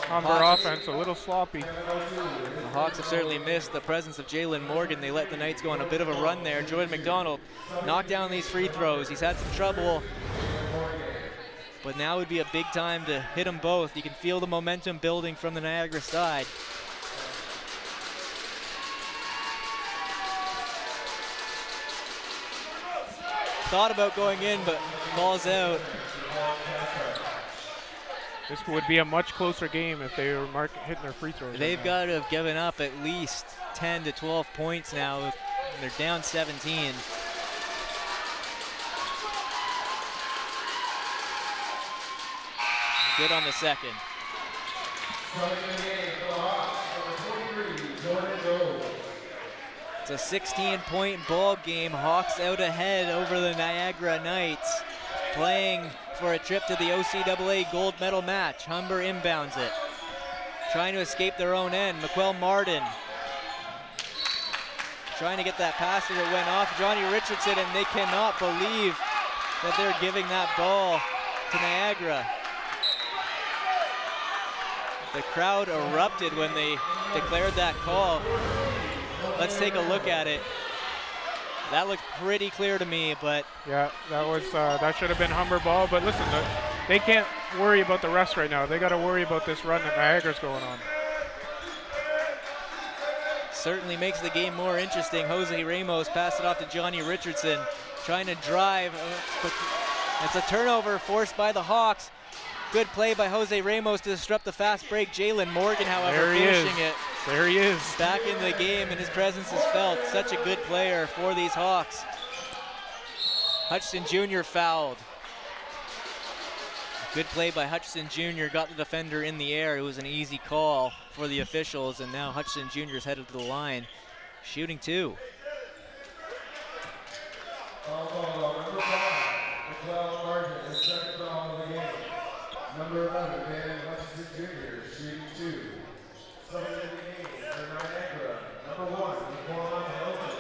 Humber offense a little sloppy. The Hawks have certainly missed the presence of Jalen Morgan. They let the Knights go on a bit of a run there. Jordan McDonald knocked down these free throws. He's had some trouble, but now would be a big time to hit them both. You can feel the momentum building from the Niagara side. Thought about going in, but falls out. This would be a much closer game if they were hitting their free throws. They've got to have given up at least 10 to 12 points now. They're down 17. Good on the second. It's a 16-point ball game. Hawks out ahead over the Niagara Knights, playing for a trip to the OCAA gold medal match. Humber inbounds it, trying to escape their own end. McQuell Martin trying to get that pass that it went off Johnny Richardson, and they cannot believe that they're giving that ball to Niagara. The crowd erupted when they declared that call. Let's take a look at it. That looked pretty clear to me, but yeah, that should have been Humber ball. But listen, they can't worry about the rest right now. They got to worry about this run that Niagara's going on. Certainly makes the game more interesting. Jose Ramos passed it off to Johnny Richardson, trying to drive. It's a turnover forced by the Hawks. Good play by Jose Ramos to disrupt the fast break. Jalen Morgan, however, finishing it. There he is. Back in the game, and his presence is felt. Such a good player for these Hawks. Hutchison Jr. fouled. Good play by Hutchison Jr. Got the defender in the air. It was an easy call for the officials, and now Hutchison Jr. is headed to the line, shooting two. Number 11, Dan Hutchison Jr., shooting two. Second in the game for Niagara. Number 1, Nicola Hilton.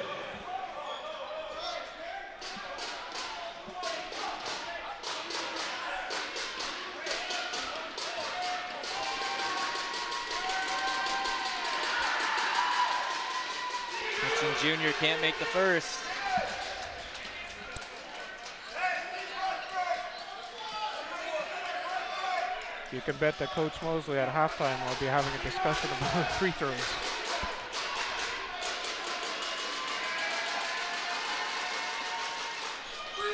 Hutchison Jr. can't make the first. You can bet that Coach Mosley at halftime will be having a discussion about free throws.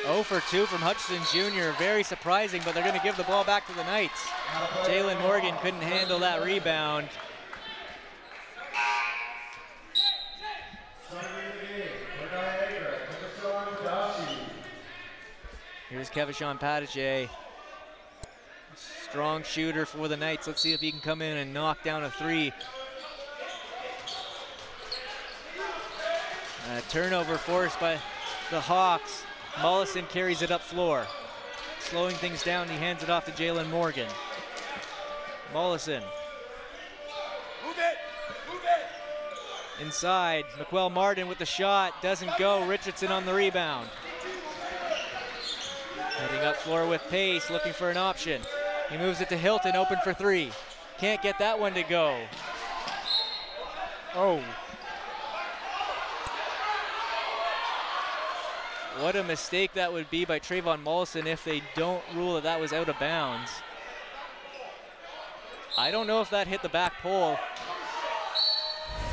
Oh for 2 from Hutchison Jr. Very surprising, but they're going to give the ball back to the Knights. Jalen Morgan couldn't handle that rebound. Here's Kevishon Patache. Strong shooter for the Knights. Let's see if he can come in and knock down a three. Turnover forced by the Hawks. Mollison carries it up floor. Slowing things down, he hands it off to Jalen Morgan. Mollison. Move it! Inside, McQuell Martin with the shot. Doesn't go. Richardson on the rebound. Heading up floor with pace, looking for an option. He moves it to Hilton, open for three. Can't get that one to go. Oh. What a mistake that would be by Trayvon Mollison if they don't rule that that was out of bounds. I don't know if that hit the back pole.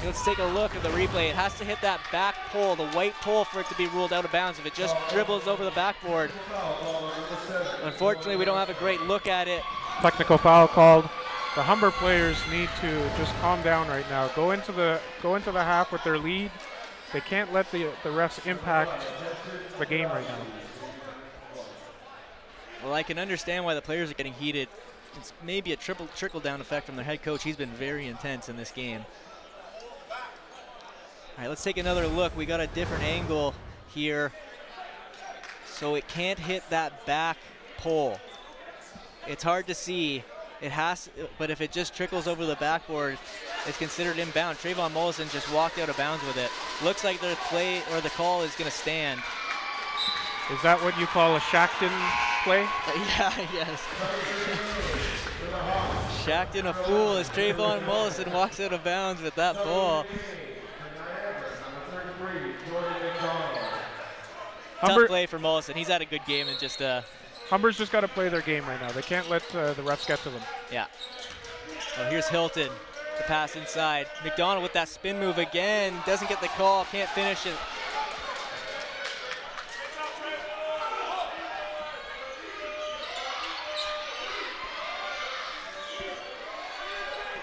Let's take a look at the replay. It has to hit that back pole, the white pole, for it to be ruled out of bounds. If it just dribbles over the backboard, unfortunately, we don't have a great look at it. Technical foul called. The Humber players need to just calm down right now. Go into the half with their lead. They can't let the refs impact the game right now. Well, I can understand why the players are getting heated. It's maybe a trickle-down effect from their head coach. He's been very intense in this game. All right, let's take another look. We got a different angle here. So it can't hit that back pole. It's hard to see. It has, but if it just trickles over the backboard, it's considered inbound. Trayvon Mollison just walked out of bounds with it. Looks like the play or the call is going to stand. Is that what you call a Shackton play? Yeah, yes. Shackton a fool as Trayvon Mollison walks out of bounds with that ball. Tough play for Mollison. He's had a good game and just Humber's just got to play their game right now. They can't let the refs get to them. Yeah. Well, here's Hilton. The pass inside. McDonald with that spin move again. Doesn't get the call. Can't finish it.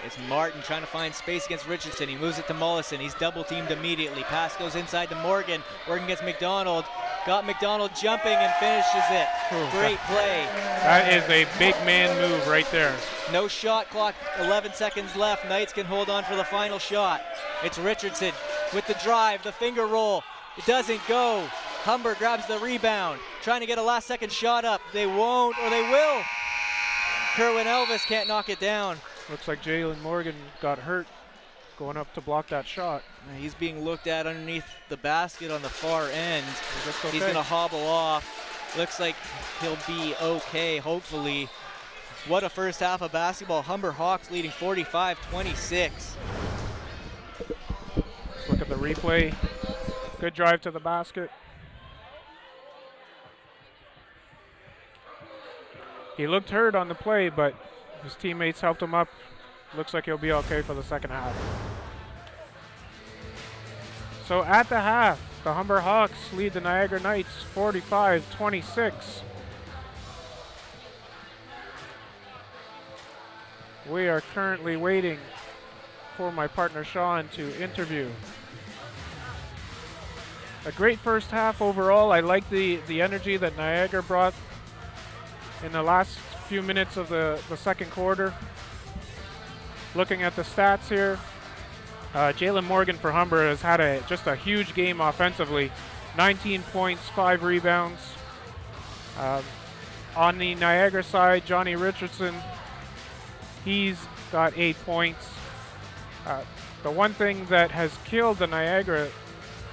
It's Martin trying to find space against Richardson. He moves it to Mollison. He's double teamed immediately. Pass goes inside to Morgan. Morgan gets McDonald. Got McDonald jumping and finishes it. Great play. That is a big man move right there. No shot clock, 11 seconds left. Knights can hold on for the final shot. It's Richardson with the drive, the finger roll. It doesn't go. Humber grabs the rebound, trying to get a last second shot up. They won't, or they will. Kerwin Elvis can't knock it down. Looks like Jalen Morgan got hurt going up to block that shot. He's being looked at underneath the basket on the far end. Okay. He's going to hobble off. Looks like he'll be okay, hopefully. What a first half of basketball. Humber Hawks leading 45-26. Let's look at the replay. Good drive to the basket. He looked hurt on the play, but his teammates helped him up. Looks like he'll be okay for the second half. So at the half, the Humber Hawks lead the Niagara Knights 45-26. We are currently waiting for my partner Sean to interview. A great first half overall. I like the energy that Niagara brought in the last few minutes of the second quarter. Looking at the stats here, Jalen Morgan for Humber has had just a huge game offensively. 19 points, 5 rebounds. On the Niagara side, Johnny Richardson, he's got 8 points. The one thing that has killed the Niagara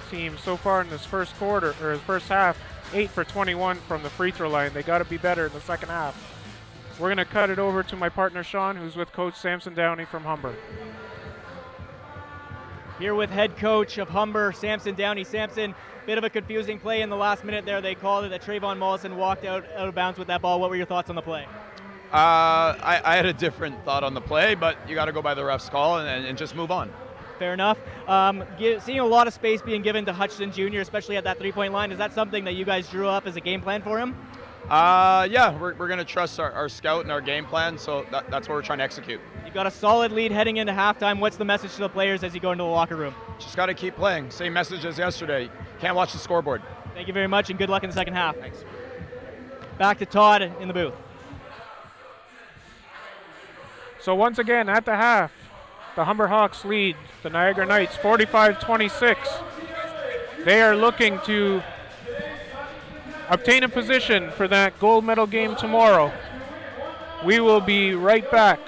team so far in this first quarter, or his first half, 8 for 21 from the free throw line. They got to be better in the second half. We're going to cut it over to my partner Sean, who's with Coach Samson Downey from Humber. Here with head coach of Humber, Samson Downey. Samson, bit of a confusing play in the last minute there. They called it that Trayvon Mollison walked out of bounds with that ball. What were your thoughts on the play? I had a different thought on the play, but you got to go by the ref's call and just move on. Fair enough. Seeing a lot of space being given to Hutchinson Jr., especially at that three-point line, is that something that you guys drew up as a game plan for him? Yeah, we're going to trust our scout and our game plan, so that's what we're trying to execute. You've got a solid lead heading into halftime. What's the message to the players as you go into the locker room? Just got to keep playing. Same message as yesterday. Can't watch the scoreboard. Thank you very much, and good luck in the second half. Thanks. Back to Todd in the booth. So once again, at the half, the Humber Hawks lead the Niagara Knights 45-26. They are looking to obtain a position for that gold medal game tomorrow. We will be right back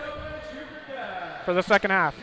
for the second half.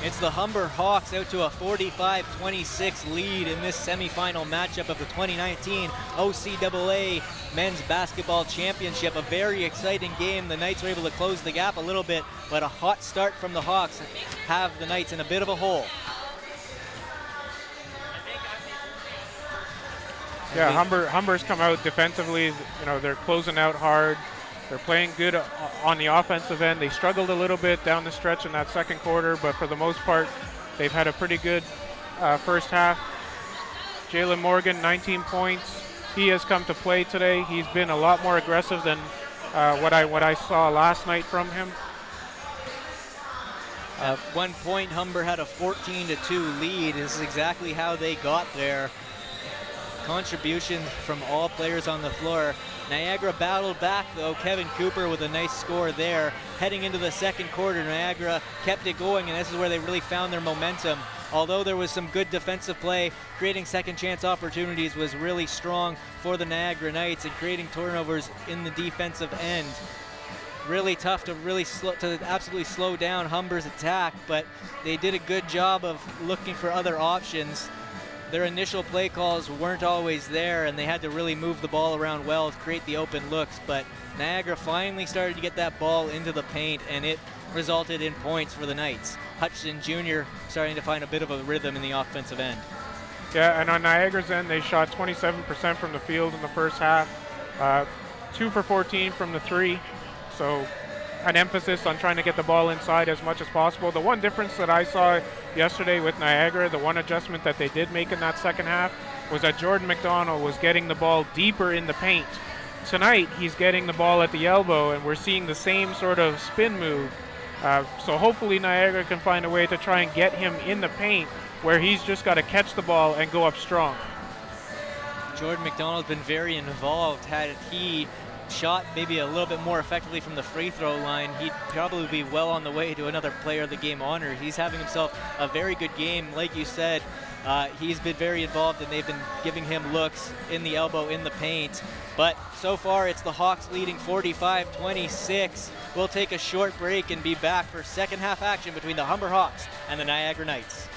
It's the Humber Hawks out to a 45-26 lead in this semifinal matchup of the 2019 OCAA Men's Basketball Championship. A very exciting game. The Knights were able to close the gap a little bit, but a hot start from the Hawks have the Knights in a bit of a hole. Yeah, Humber's come out defensively. You know, they're closing out hard. They're playing good on the offensive end. They struggled a little bit down the stretch in that second quarter, but for the most part, they've had a pretty good first half. Jalen Morgan, 19 points. He has come to play today. He's been a lot more aggressive than what I saw last night from him. At one point, Humber had a 14-2 lead. This is exactly how they got there. Contribution from all players on the floor. Niagara battled back though. Kevin Cooper with a nice score there. Heading into the second quarter, Niagara kept it going, and this is where they really found their momentum. Although there was some good defensive play, creating second chance opportunities was really strong for the Niagara Knights, and creating turnovers in the defensive end. Really tough to absolutely slow down Humber's attack, but they did a good job of looking for other options. Their initial play calls weren't always there, and they had to really move the ball around well to create the open looks, but Niagara finally started to get that ball into the paint, and it resulted in points for the Knights. Hutchinson Jr. starting to find a bit of a rhythm in the offensive end. Yeah, and on Niagara's end, they shot 27% from the field in the first half, 2 for 14 from the three, so an emphasis on trying to get the ball inside as much as possible. The one difference that I saw yesterday with Niagara, the one adjustment that they did make in that second half, was that Jordan McDonald was getting the ball deeper in the paint. Tonight, he's getting the ball at the elbow, and we're seeing the same sort of spin move. So hopefully Niagara can find a way to try and get him in the paint, where he's just got to catch the ball and go up strong. Jordan McDonald's been very involved. Had he shot maybe a little bit more effectively from the free throw line, he'd probably be well on the way to another player of the game honor. He's having himself a very good game. Like you said, he's been very involved, and they've been giving him looks in the elbow, in the paint. But so far, it's the Hawks leading 45-26. We'll take a short break and be back for second half action between the Humber Hawks and the Niagara Knights.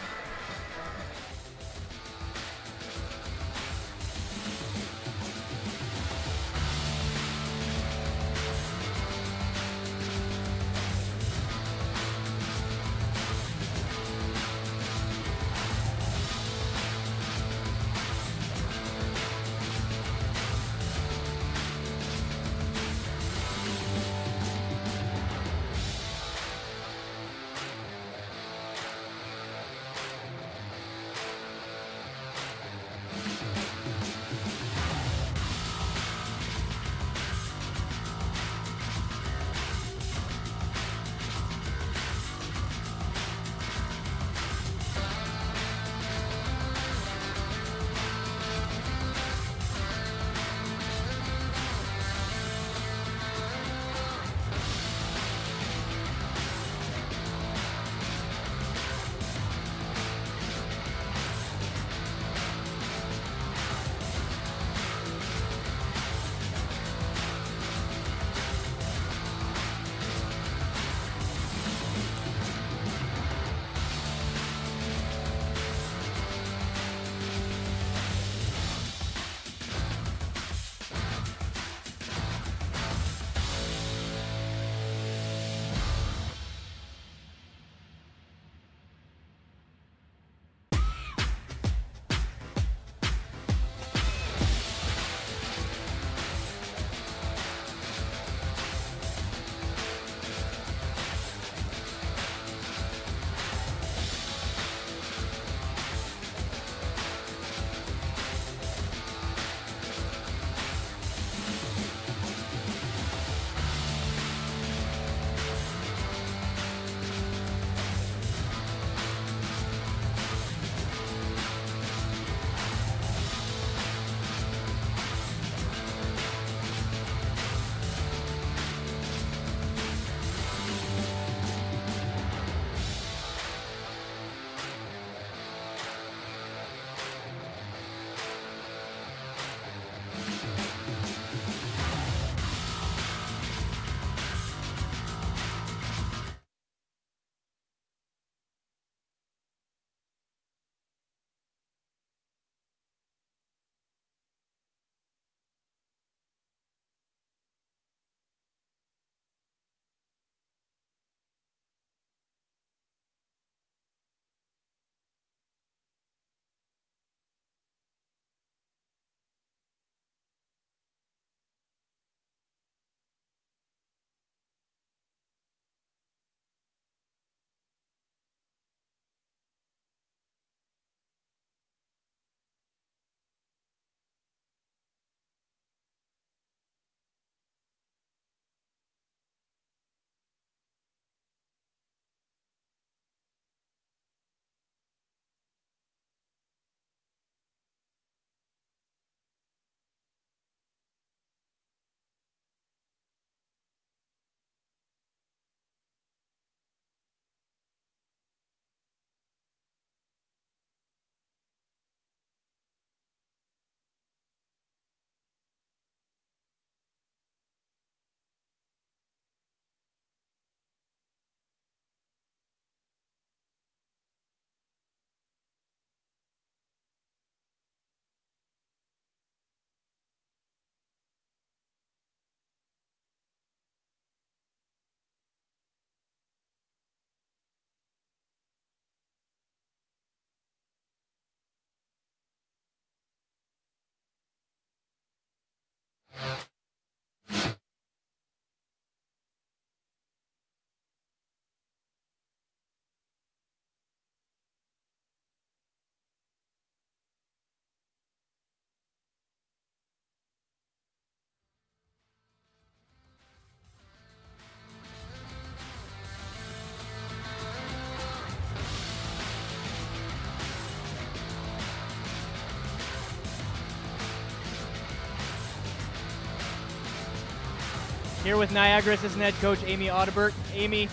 Here with Niagara assistant head coach Amy Audebert. Amy,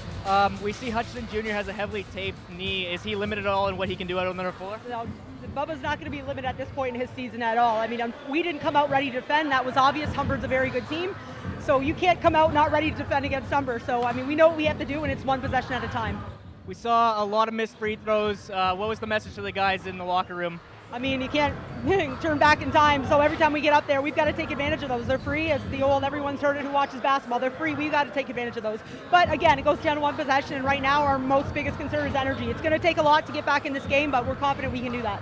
we see Hutchinson Jr. has a heavily taped knee. Is he limited at all in what he can do out on the floor? No, Bubba's not going to be limited at this point in his season at all. I mean, we didn't come out ready to defend. That was obvious. Humber's a very good team. So you can't come out not ready to defend against Humber. So, I mean, we know what we have to do, and it's one possession at a time. We saw a lot of missed free throws. What was the message to the guys in the locker room? I mean, you can't turn back in time, so every time we get up there, we've got to take advantage of those. They're free, as the old everyone's heard it who watches basketball. They're free. We've got to take advantage of those. But again, it goes down to one possession, and right now our most biggest concern is energy. It's going to take a lot to get back in this game, but we're confident we can do that.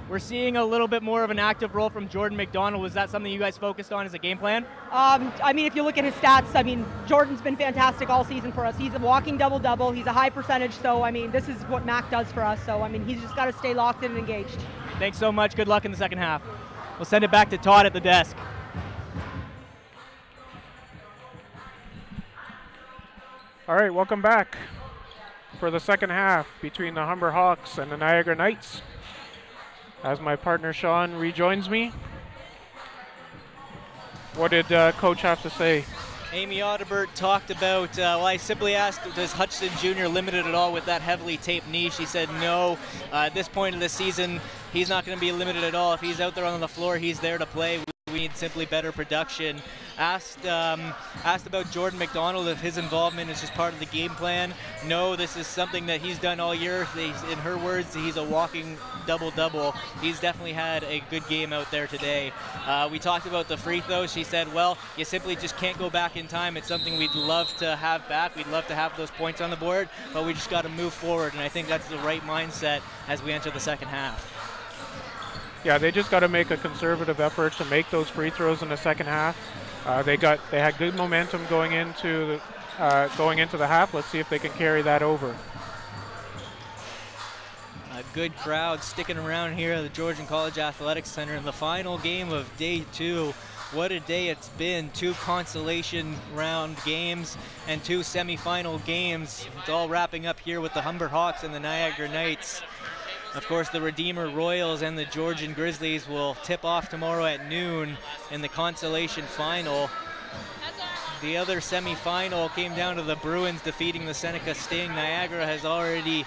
We're seeing a little bit more of an active role from Jordan McDonald. Was that something you guys focused on as a game plan? I mean, if you look at his stats, I mean, Jordan's been fantastic all season for us. He's a walking double-double. He's a high percentage, so, I mean, this is what Mac does for us. So, I mean, he's just got to stay locked in and engaged. Thanks so much. Good luck in the second half. We'll send it back to Todd at the desk. All right, welcome back for the second half between the Humber Hawks and the Niagara Knights. As my partner Sean rejoins me, what did Coach have to say? Amy Audebert talked about, well, I simply asked, does Hutchinson Jr. limited at all with that heavily taped knee? She said no. At this point of the season, he's not going to be limited at all. If he's out there on the floor, he's there to play. We need simply better production. Asked about Jordan McDonald, if his involvement is just part of the game plan. No, this is something that he's done all year. In her words, he's a walking double-double. He's definitely had a good game out there today. We talked about the free throws. She said, well, you simply just can't go back in time. It's something we'd love to have back. We'd love to have those points on the board, but we just got to move forward, and I think that's the right mindset as we enter the second half. Yeah, they just got to make a conservative effort to make those free throws in the second half. They had good momentum going into the half. Let's see if they can carry that over. A good crowd sticking around here at the Georgian Athletic Centre in the final game of day 2. What a day it's been. 2 consolation round games and 2 semifinal games. It's all wrapping up here with the Humber Hawks and the Niagara Knights. Of course, the Redeemer Royals and the Georgian Grizzlies will tip off tomorrow at noon in the consolation final. The other semi-final came down to the Bruins defeating the Seneca Sting. Niagara has already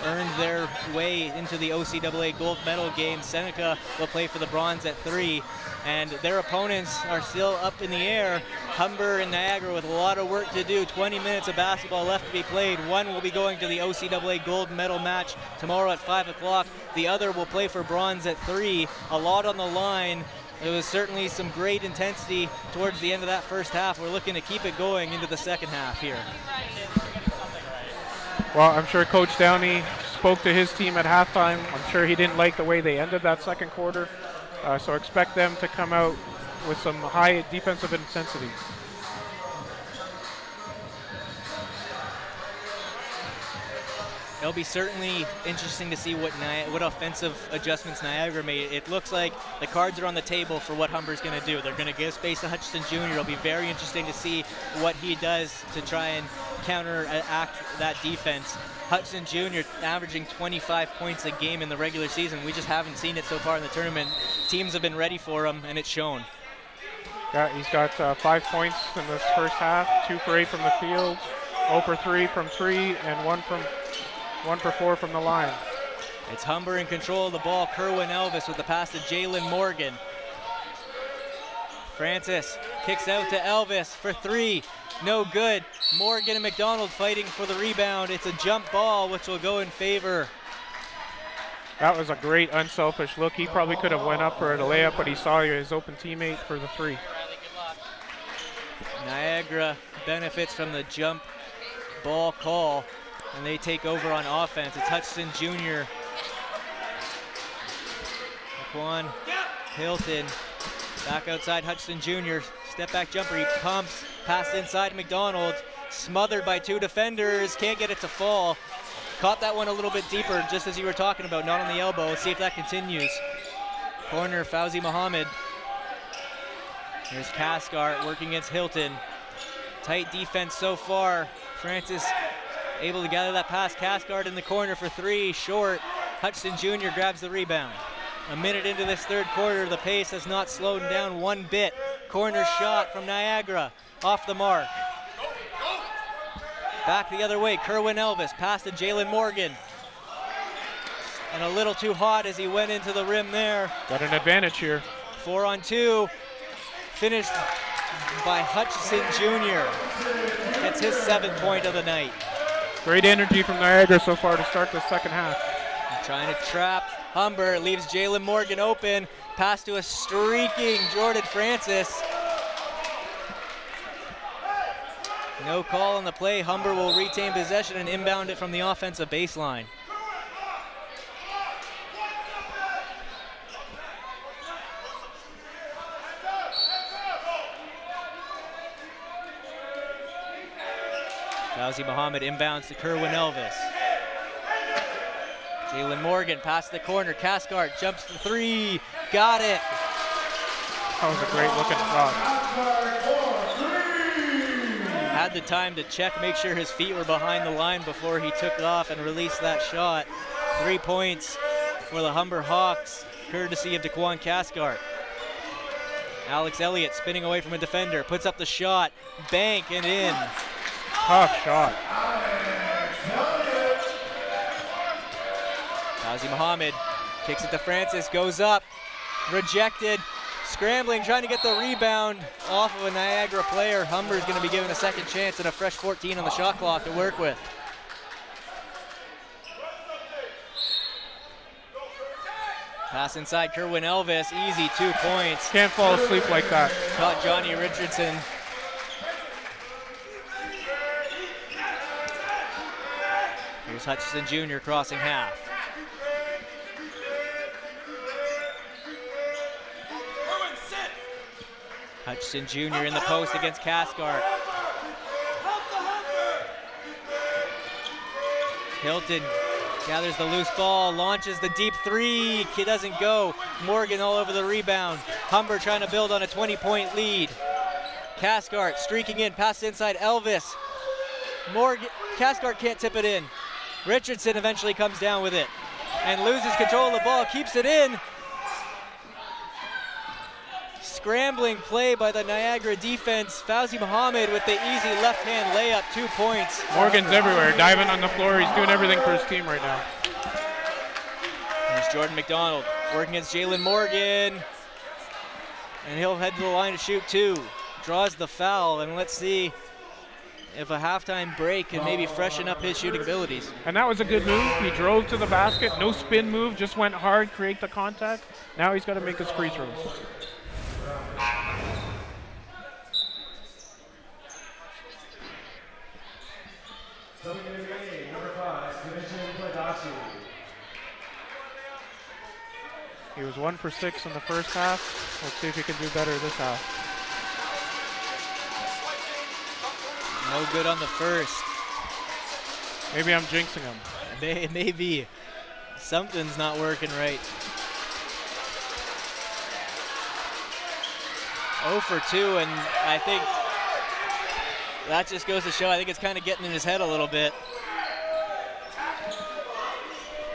earned their way into the OCAA gold medal game. Seneca will play for the bronze at 3, and their opponents are still up in the air. Humber and Niagara with a lot of work to do. 20 minutes of basketball left to be played. One will be going to the OCAA gold medal match tomorrow at 5 o'clock. The other will play for bronze at 3. A lot on the line. There was certainly some great intensity towards the end of that first half. We're looking to keep it going into the second half here. Well, I'm sure Coach Downey spoke to his team at halftime. I'm sure he didn't like the way they ended that second quarter. So expect them to come out with some high defensive intensity. It'll be certainly interesting to see what offensive adjustments Niagara made. It looks like the cards are on the table for what Humber's going to do. They're going to give space to Hutchinson Jr. It'll be very interesting to see what he does to try and counteract that defense. Hutchinson Jr. averaging 25 points a game in the regular season. We just haven't seen it so far in the tournament. Teams have been ready for him, and it's shown. Yeah, he's got 5 points in this first half, 2 for 8 from the field, 0 for 3 from 3, and 1 for 4 from the line. It's Humber in control of the ball. Kerwin Elvis with the pass to Jalen Morgan. Francis kicks out to Elvis for 3. No good. Morgan and McDonald fighting for the rebound. It's a jump ball, which will go in favor. That was a great unselfish look. He probably could have went up for the layup, but he saw his open teammate for the 3. Niagara benefits from the jump ball call, and they take over on offense. It's Hutchinson Jr. Laquan Hilton back outside Hutchinson Jr. Step back jumper, he pumps, pass inside McDonald, smothered by 2 defenders, can't get it to fall. Caught that one a little bit deeper, just as you were talking about, not on the elbow. Let's see if that continues. Corner, Fauzi Mohammed. Here's Caskart working against Hilton. Tight defense so far. Francis able to gather that pass. Caskart in the corner for 3, short. Hutchinson Jr. grabs the rebound. A minute into this third quarter, the pace has not slowed down one bit. Corner shot from Niagara, off the mark. Back the other way, Kerwin Elvis, pass to Jalen Morgan. And a little too hot as he went into the rim there. Got an advantage here. 4-on-2, finished by Hutchison Jr. Gets his 7th point of the night. Great energy from Niagara so far to start the second half. Trying to trap Humber, leaves Jalen Morgan open. Pass to a streaking Jordan Francis. No call on the play. Humber will retain possession and inbound it from the offensive baseline. Fauzi Muhammad inbounds to Kerwin Elvis. Jalen Morgan past the corner. Cathcart jumps the 3. Got it. That was a great looking shot. Had the time to check, make sure his feet were behind the line before he took off and released that shot. 3 points for the Humber Hawks, courtesy of Daquan Cathcart. Alex Elliott spinning away from a defender, puts up the shot, bank and in. Tough shot. Fauzi Muhammad kicks it to Francis, goes up, rejected, scrambling, trying to get the rebound off of a Niagara player. Humber's going to be given a second chance and a fresh 14 on the shot clock to work with. Pass inside, Kerwin Elvis, easy 2 points. Can't fall asleep like that. Caught Johnny Richardson. Here's Hutchison Jr. crossing half. Hutchison Jr. in the post against Cathcart. Hilton gathers the loose ball, launches the deep 3, it doesn't go. Morgan all over the rebound. Humber trying to build on a 20-point lead. Cathcart streaking in, pass inside Elvis. Cathcart can't tip it in. Richardson eventually comes down with it and loses control of the ball, keeps it in. Scrambling play by the Niagara defense. Fauzi Muhammad with the easy left-hand layup, 2 points. Morgan's everywhere, diving on the floor. He's doing everything for his team right now. There's Jordan McDonald working against Jalen Morgan. And he'll head to the line to shoot 2. Draws the foul, and let's see if a halftime break can maybe freshen up his shooting abilities. And that was a good move. He drove to the basket, no spin move, just went hard, create the contact. Now he's got to make his free throws. He was 1 for 6 in the first half. Let's see if he can do better this half. No good on the first. Maybe I'm jinxing him. Maybe. Something's not working right. 0 for 2, and I think that just goes to show, I think it's kind of getting in his head a little bit.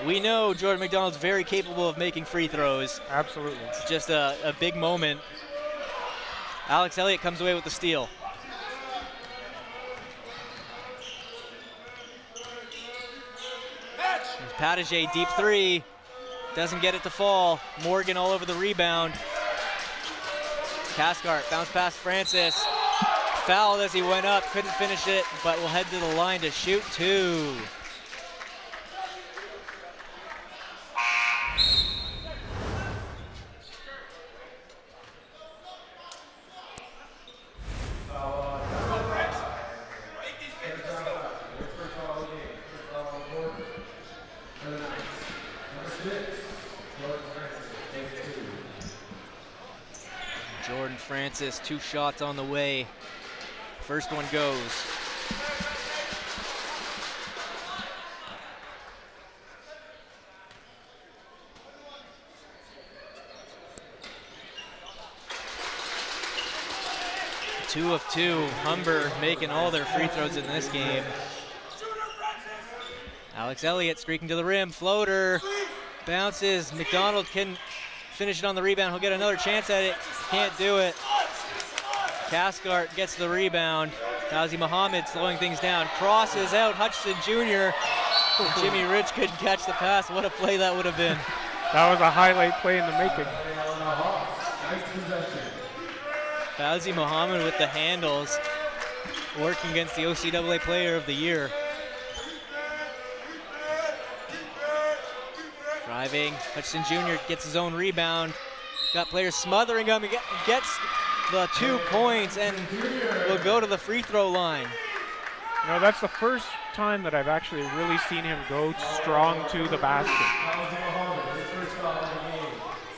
We know Jordan McDonald's very capable of making free throws. Absolutely. It's just a big moment. Alex Elliott comes away with the steal. Patagé deep 3, doesn't get it to fall. Morgan all over the rebound. Cathcart bounce past Francis. Fouled as he went up, couldn't finish it, but will head to the line to shoot 2. Jordan Francis, 2 shots on the way. First one goes. Two of 2. Humber making all their free throws in this game. Alex Elliott streaking to the rim, floater, bounces. McDonald can finish it on the rebound. He'll get another chance at it. Can't do it. Cathcart gets the rebound. Fauzi Muhammad slowing things down. Crosses out. Hutchinson Jr. Jimmy Rich couldn't catch the pass. What a play that would have been. That was a highlight play in the making. Fauzi Muhammad with the handles, working against the OCAA Player of the Year. Driving, Hutchinson Jr. gets his own rebound. Got players smothering him. He gets the 2 points and will go to the free throw line. You know, that's the first time that I've actually really seen him go strong to the basket.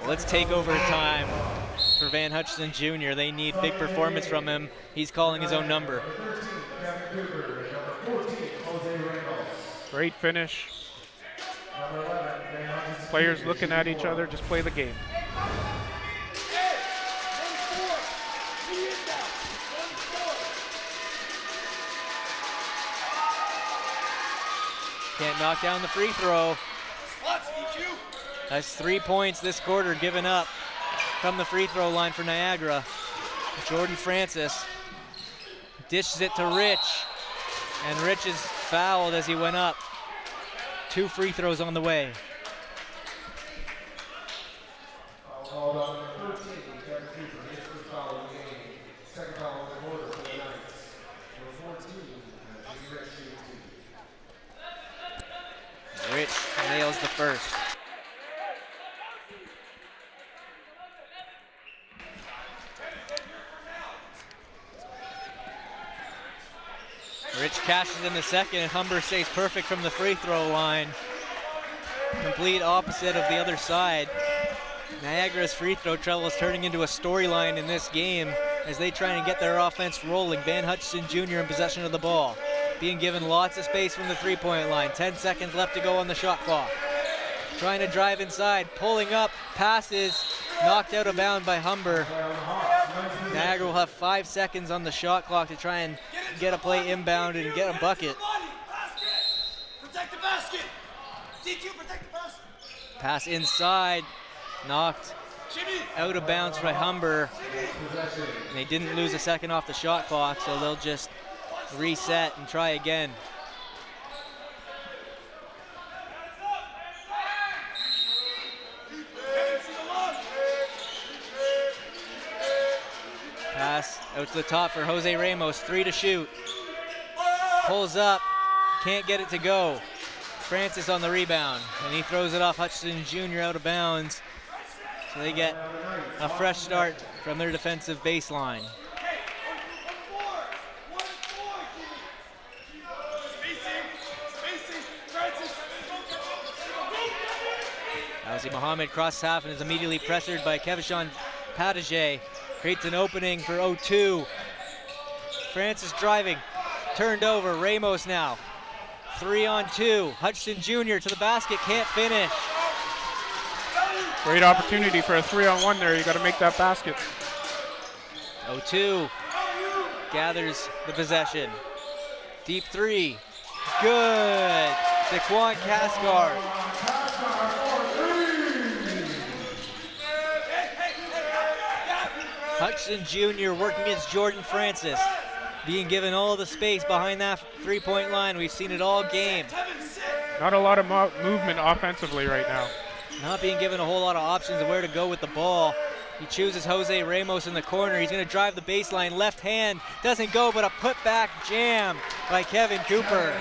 Let's take over time for Van Hutchinson Jr. They need big performance from him. He's calling his own number. Great finish. Players looking at each other, just play the game. Can't knock down the free throw. That's 3 points this quarter given up from the free throw line for Niagara. Jordan Francis dishes it to Rich, and Rich is fouled as he went up. 2 free throws on the way. Rich nails the first. Rich cashes in the second, and Humber stays perfect from the free throw line. Complete opposite of the other side. Niagara's free throw trouble is turning into a storyline in this game as they try and get their offense rolling. Van Hutchinson Jr. in possession of the ball, being given lots of space from the three-point line. 10 seconds left to go on the shot clock. Trying to drive inside, pulling up, passes, knocked out of bounds by Humber. Niagara will have 5 seconds on the shot clock to try and get a play inbound and get a bucket. Protect the basket. DQ, protect the basket. Pass inside, knocked out of bounds by Humber. And they didn't lose a second off the shot clock, so they'll just reset and try again. Pass out to the top for Jose Ramos, 3 to shoot. Pulls up, can't get it to go. Francis on the rebound, and he throws it off Hutchinson Jr. out of bounds. So they get a fresh start from their defensive baseline. Fauzi Muhammad crosses half and is immediately pressured by Kevishon Pataget. Creates an opening for 0-2. Francis driving, turned over, Ramos now. 3-on-2, Hutchinson Jr. to the basket, can't finish. Great opportunity for a 3-on-1 there, you gotta make that basket. 0-2 gathers the possession. Deep 3, good. Daquan Cascard. Hutchinson Jr. working against Jordan Francis, being given all the space behind that three-point line. We've seen it all game. Not a lot of movement offensively right now. Not being given a whole lot of options of where to go with the ball. He chooses Jose Ramos in the corner. He's going to drive the baseline. Left hand doesn't go, but a putback jam by Kevin Cooper.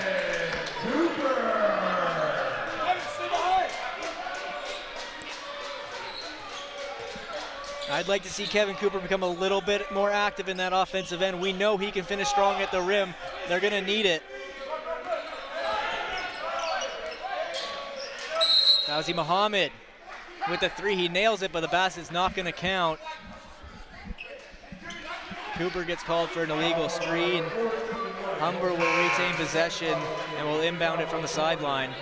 I'd like to see Kevin Cooper become a little bit more active in that offensive end. We know he can finish strong at the rim. They're going to need it. Fauzi Muhammad with the 3. He nails it, but the basket's not going to count. Cooper gets called for an illegal screen. Humber will retain possession and will inbound it from the sideline.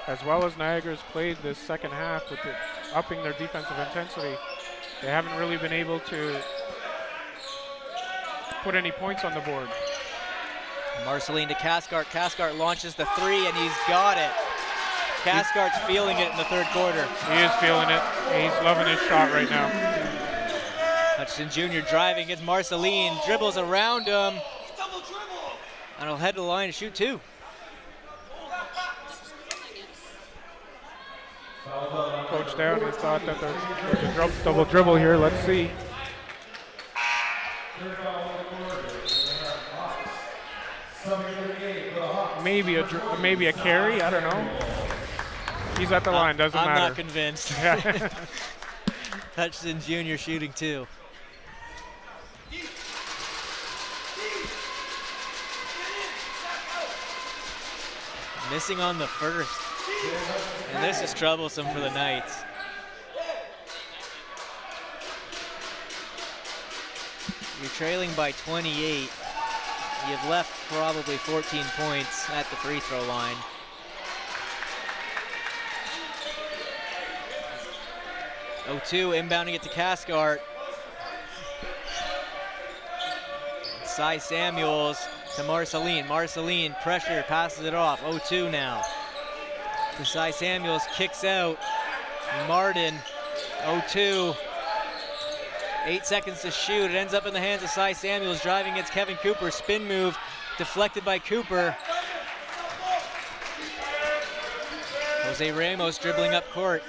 As well as Niagara's played this second half with upping their defensive intensity, they haven't really been able to put any points on the board. Marceline to Cathcart. Cathcart launches the three, and he's got it. Cathcart's feeling it in the third quarter. He is feeling it. He's loving his shot right now. Hutchinson Jr. driving against Marceline, dribbles around him, and he'll head to the line to shoot two. Coach Downey thought that there was a double dribble here. Let's see. Maybe a carry. I don't know. He's at the line. Doesn't matter. I'm not convinced. Hutchinson Jr. shooting two. Missing on the first. And this is troublesome for the Knights. You're trailing by 28. You've left probably 14 points at the free throw line. O2 inbounding it to Cathcart. Cy Samuels to Marceline. Marceline pressure, passes it off. 0-2 now. To Cy Samuels, kicks out. Martin, 0-2. 8 seconds to shoot. It ends up in the hands of Cy Samuels, driving against Kevin Cooper. Spin move, deflected by Cooper. Jose Ramos dribbling up court.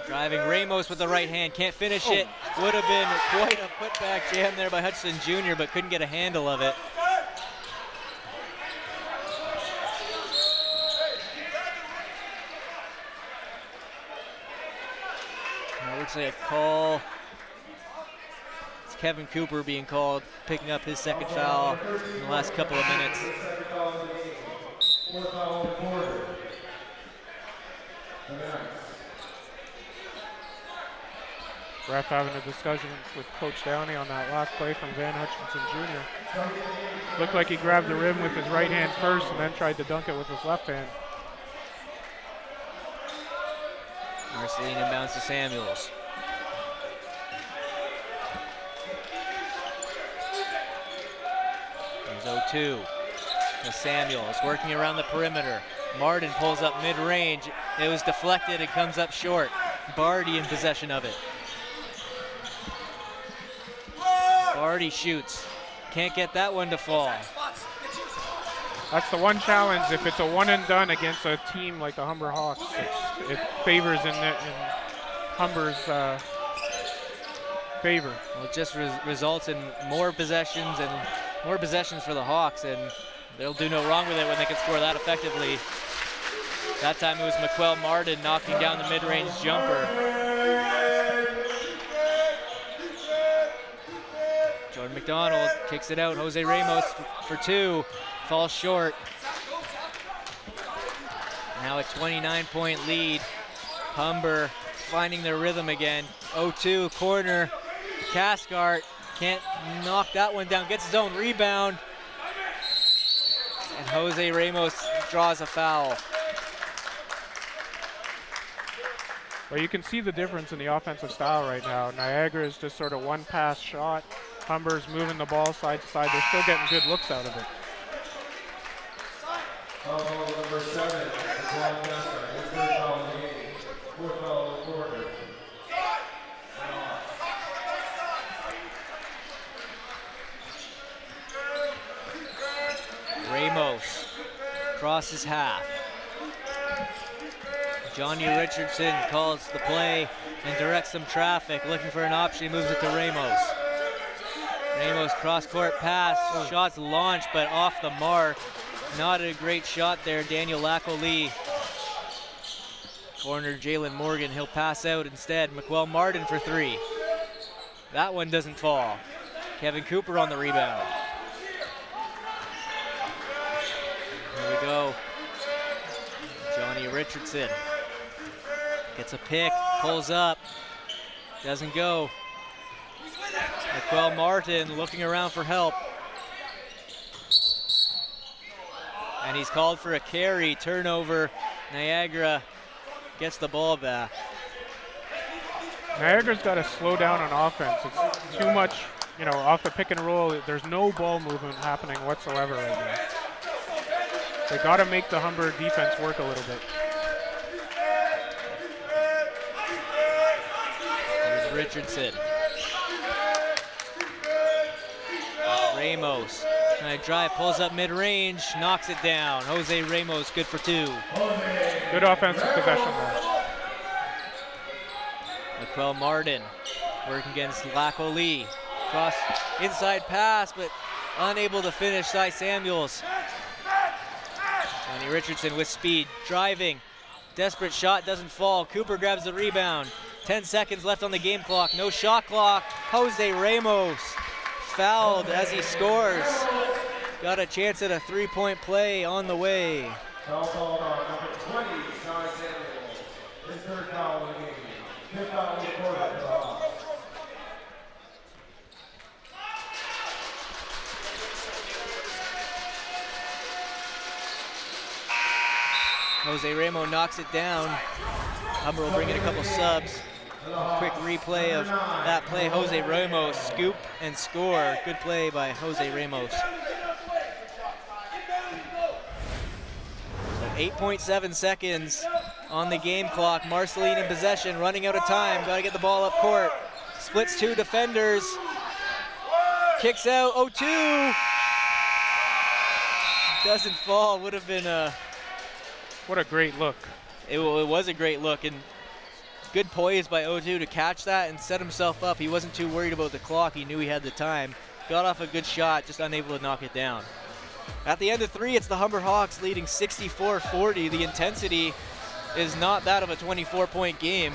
Driving Ramos with the right hand, can't finish it. Would have been quite a putback jam there by Hutchinson Jr., but couldn't get a handle of it. It looks like a call. It's Kevin Cooper being called, picking up his second foul in the last couple of minutes. Ref having a discussion with Coach Downey on that last play from Van Hutchinson Jr. Looked like he grabbed the rim with his right hand first and then tried to dunk it with his left hand. Marceline inbounds to Samuels. There's 0-2 to Samuels, working around the perimeter. Martin pulls up mid-range. It was deflected and comes up short. Barrie in possession of it. Barrie shoots. Can't get that one to fall. That's the one challenge. If it's a one and done against a team like the Humber Hawks, it favors in Humber's favor. Well, it just results in more possessions for the Hawks, and they'll do no wrong with it when they can score that effectively. That time it was McQuell Martin knocking down the mid-range jumper. Jordan McDonald kicks it out. Jose Ramos for two, falls short. Now a 29-point lead. Humber finding their rhythm again. 0-2 corner. Cathcart can't knock that one down. Gets his own rebound. And Jose Ramos draws a foul. Well, you can see the difference in the offensive style right now. Niagara is just sort of one pass shot. Humber's moving the ball side to side. They're still getting good looks out of it. Number 7, Ramos crosses half. Johnny Richardson calls the play and directs some traffic, looking for an option. He moves it to Ramos. Ramos cross-court pass, shots launched, but off the mark. Not a great shot there, Daniel Lacoli. Corner Jalen Morgan, he'll pass out instead. McQuell Martin for three. That one doesn't fall. Kevin Cooper on the rebound. Here we go. Johnny Richardson gets a pick, pulls up, doesn't go. McQuell Martin looking around for help. And he's called for a carry, turnover. Niagara gets the ball back. Niagara's got to slow down on offense. It's too much, you know, off the pick and roll. There's no ball movement happening whatsoever right now. They got to make the Humber defense work a little bit. Here's Richardson. Ramos. Nice drive, pulls up mid-range, knocks it down. Jose Ramos, good for 2. Good offensive possession there. McQuell Martin working against Laco Lee. Cross inside pass, but unable to finish. Cy Samuels. Johnny Richardson with speed, driving. Desperate shot, doesn't fall. Cooper grabs the rebound. 10 seconds left on the game clock. No shot clock. Jose Ramos fouled as he scores. Got a chance at a 3-point play on the way. Foul called on number 20, Cy Samuels. His 3rd foul of the game. 5th foul recorded for the Hawks. Jose Ramos knocks it down. Humber will bring in a couple subs. Quick replay of that play. Jose Ramos scoop and score. Good play by Jose Ramos. So 8.7 seconds on the game clock. Marceline in possession, running out of time. Got to get the ball up court. Splits 2 defenders. Kicks out 0-2. Doesn't fall. Would have been a... What a great look. It was a great look, and good poise by 0-2 to catch that and set himself up. He wasn't too worried about the clock. He knew he had the time. Got off a good shot, just unable to knock it down. At the end of 3, it's the Humber Hawks leading 64-40. The intensity is not that of a 24-point game.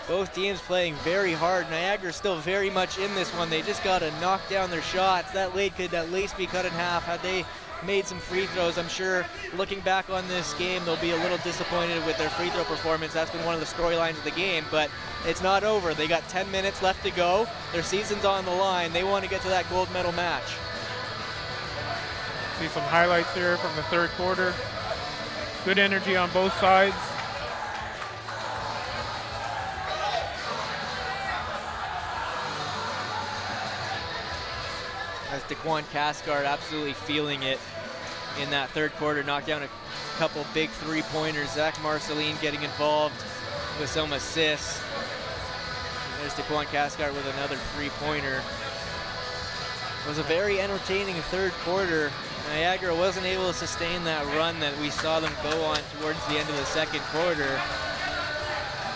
Both teams playing very hard. Niagara still very much in this one. They just got to knock down their shots. That lead could at least be cut in half had they made some free throws. I'm sure looking back on this game, they'll be a little disappointed with their free throw performance. That's been one of the storylines of the game, but it's not over. They got 10 minutes left to go. Their season's on the line. They want to get to that gold medal match. See some highlights here from the 3rd quarter. Good energy on both sides. As DeQuan Cascard absolutely feeling it in that 3rd quarter, knocked down a couple big 3-pointers. Zach Marceline getting involved with some assists. There's DeQuan Cascard with another 3-pointer. It was a very entertaining 3rd quarter. Niagara wasn't able to sustain that run that we saw them go on towards the end of the 2nd quarter.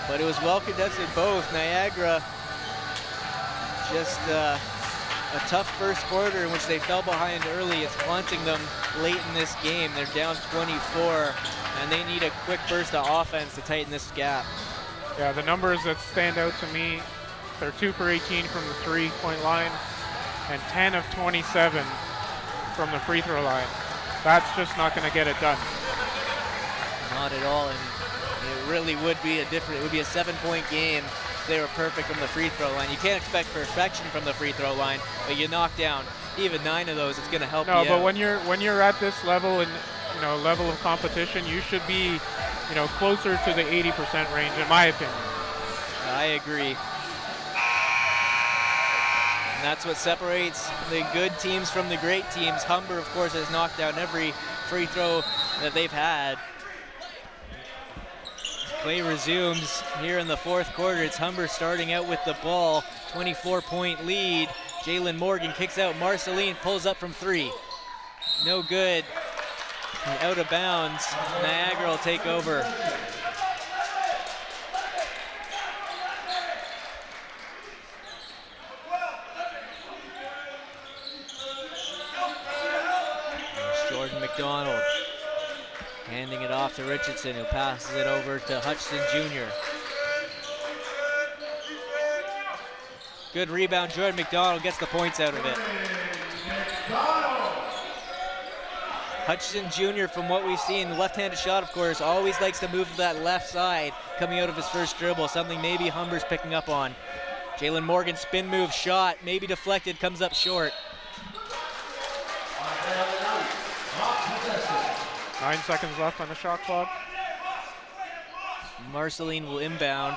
But it was well contested both. Niagara just a tough 1st quarter in which they fell behind early. It's haunting them late in this game. They're down 24, and they need a quick burst of offense to tighten this gap. Yeah, the numbers that stand out to me, they're 2 for 18 from the 3-point line and 10 of 27 from the free throw line. That's just not going to get it done. Not at all, and it really would be it would be a 7-point game if they were perfect from the free throw line. You can't expect perfection from the free throw line, but you knock down even 9 of those, it's going to help you. No, but when you're at this level and level of competition, you should be closer to the 80% range, in my opinion. I agree. And that's what separates the good teams from the great teams. Humber, of course, has knocked down every free throw that they've had. Play resumes here in the 4th quarter. It's Humber starting out with the ball. 24-point lead. Jalen Morgan kicks out. Marceline pulls up from 3. No good. And out of bounds. Niagara will take over. There's Jordan McDonald. Handing it off to Richardson, who passes it over to Hutchinson Jr. Good rebound. Jordan McDonald gets the points out of it. Hutchinson Jr., from what we've seen, left-handed shot, of course, always likes to move to that left side coming out of his first dribble, something maybe Humber's picking up on. Jalen Morgan spin move shot, maybe deflected, comes up short. 9 seconds left on the shot clock. Marceline will inbound.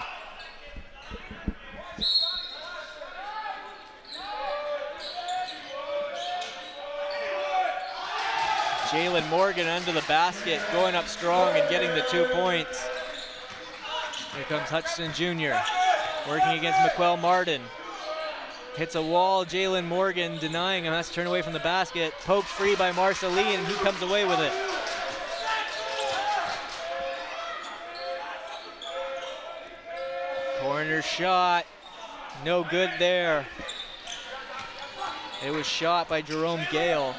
Jalen Morgan under the basket, going up strong and getting the 2 points. Here comes Hutchinson Jr. working against McQuell Martin. Hits a wall, Jalen Morgan denying him, has to turn away from the basket. Poked free by Marceline, and he comes away with it. Corner shot, no good there. It was shot by Jerome Gale.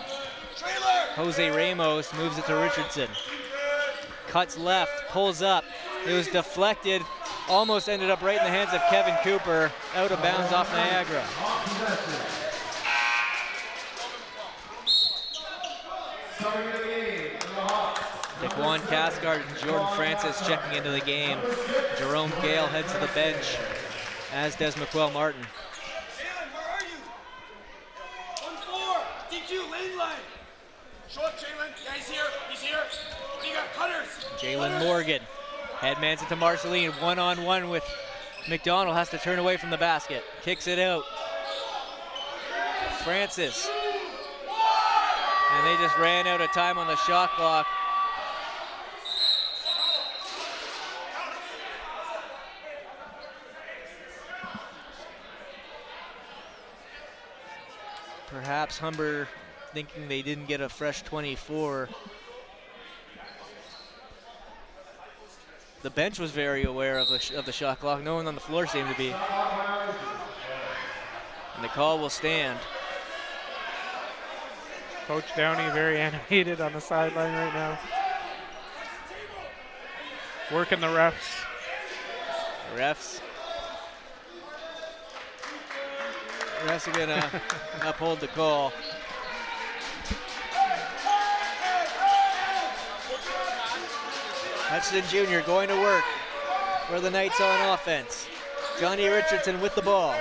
Jose Ramos moves it to Richardson. Cuts left, pulls up. It was deflected, almost ended up right in the hands of Kevin Cooper, out of bounds off Niagara. Daquan Cathcart and Jordan Francis checking into the game. Jerome Gale heads to the bench, as does McQuell Martin. Jalen, where are you? 1-4, DQ, lane line. Show up, Jalen. Yeah, he's here. He's here. You got cutters. Jalen Morgan headmans it to Marceline, one-on-one with McDonald, has to turn away from the basket. Kicks it out. Francis. And they just ran out of time on the shot clock. Perhaps Humber thinking they didn't get a fresh 24. The bench was very aware of the shot clock. No one on the floor seemed to be. And the call will stand. Coach Downey very animated on the sideline right now. Working the refs. Refs are gonna uphold the call. Hutchinson Jr. going to work for the Knights on offense. Johnny Richardson with the ball.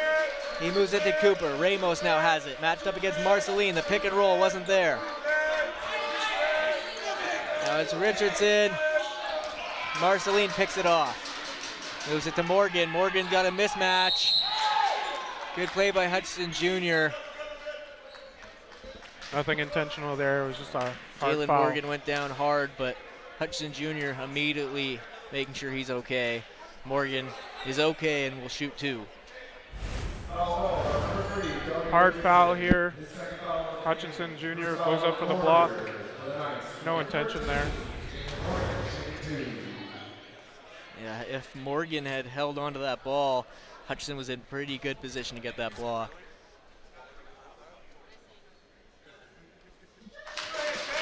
He moves it to Cooper. Ramos now has it. Matched up against Marceline. The pick and roll wasn't there. Now it's Richardson. Marceline picks it off. Moves it to Morgan. Morgan got a mismatch. Good play by Hutchinson Jr. Nothing intentional there. It was just a hard Jalen foul. Morgan went down hard, but Hutchinson Jr. immediately making sure he's okay. Morgan is okay and will shoot 2. Hard foul here. Hutchinson Jr. goes up for the block. No intention there. Yeah, if Morgan had held onto that ball, Hutchinson was in pretty good position to get that block.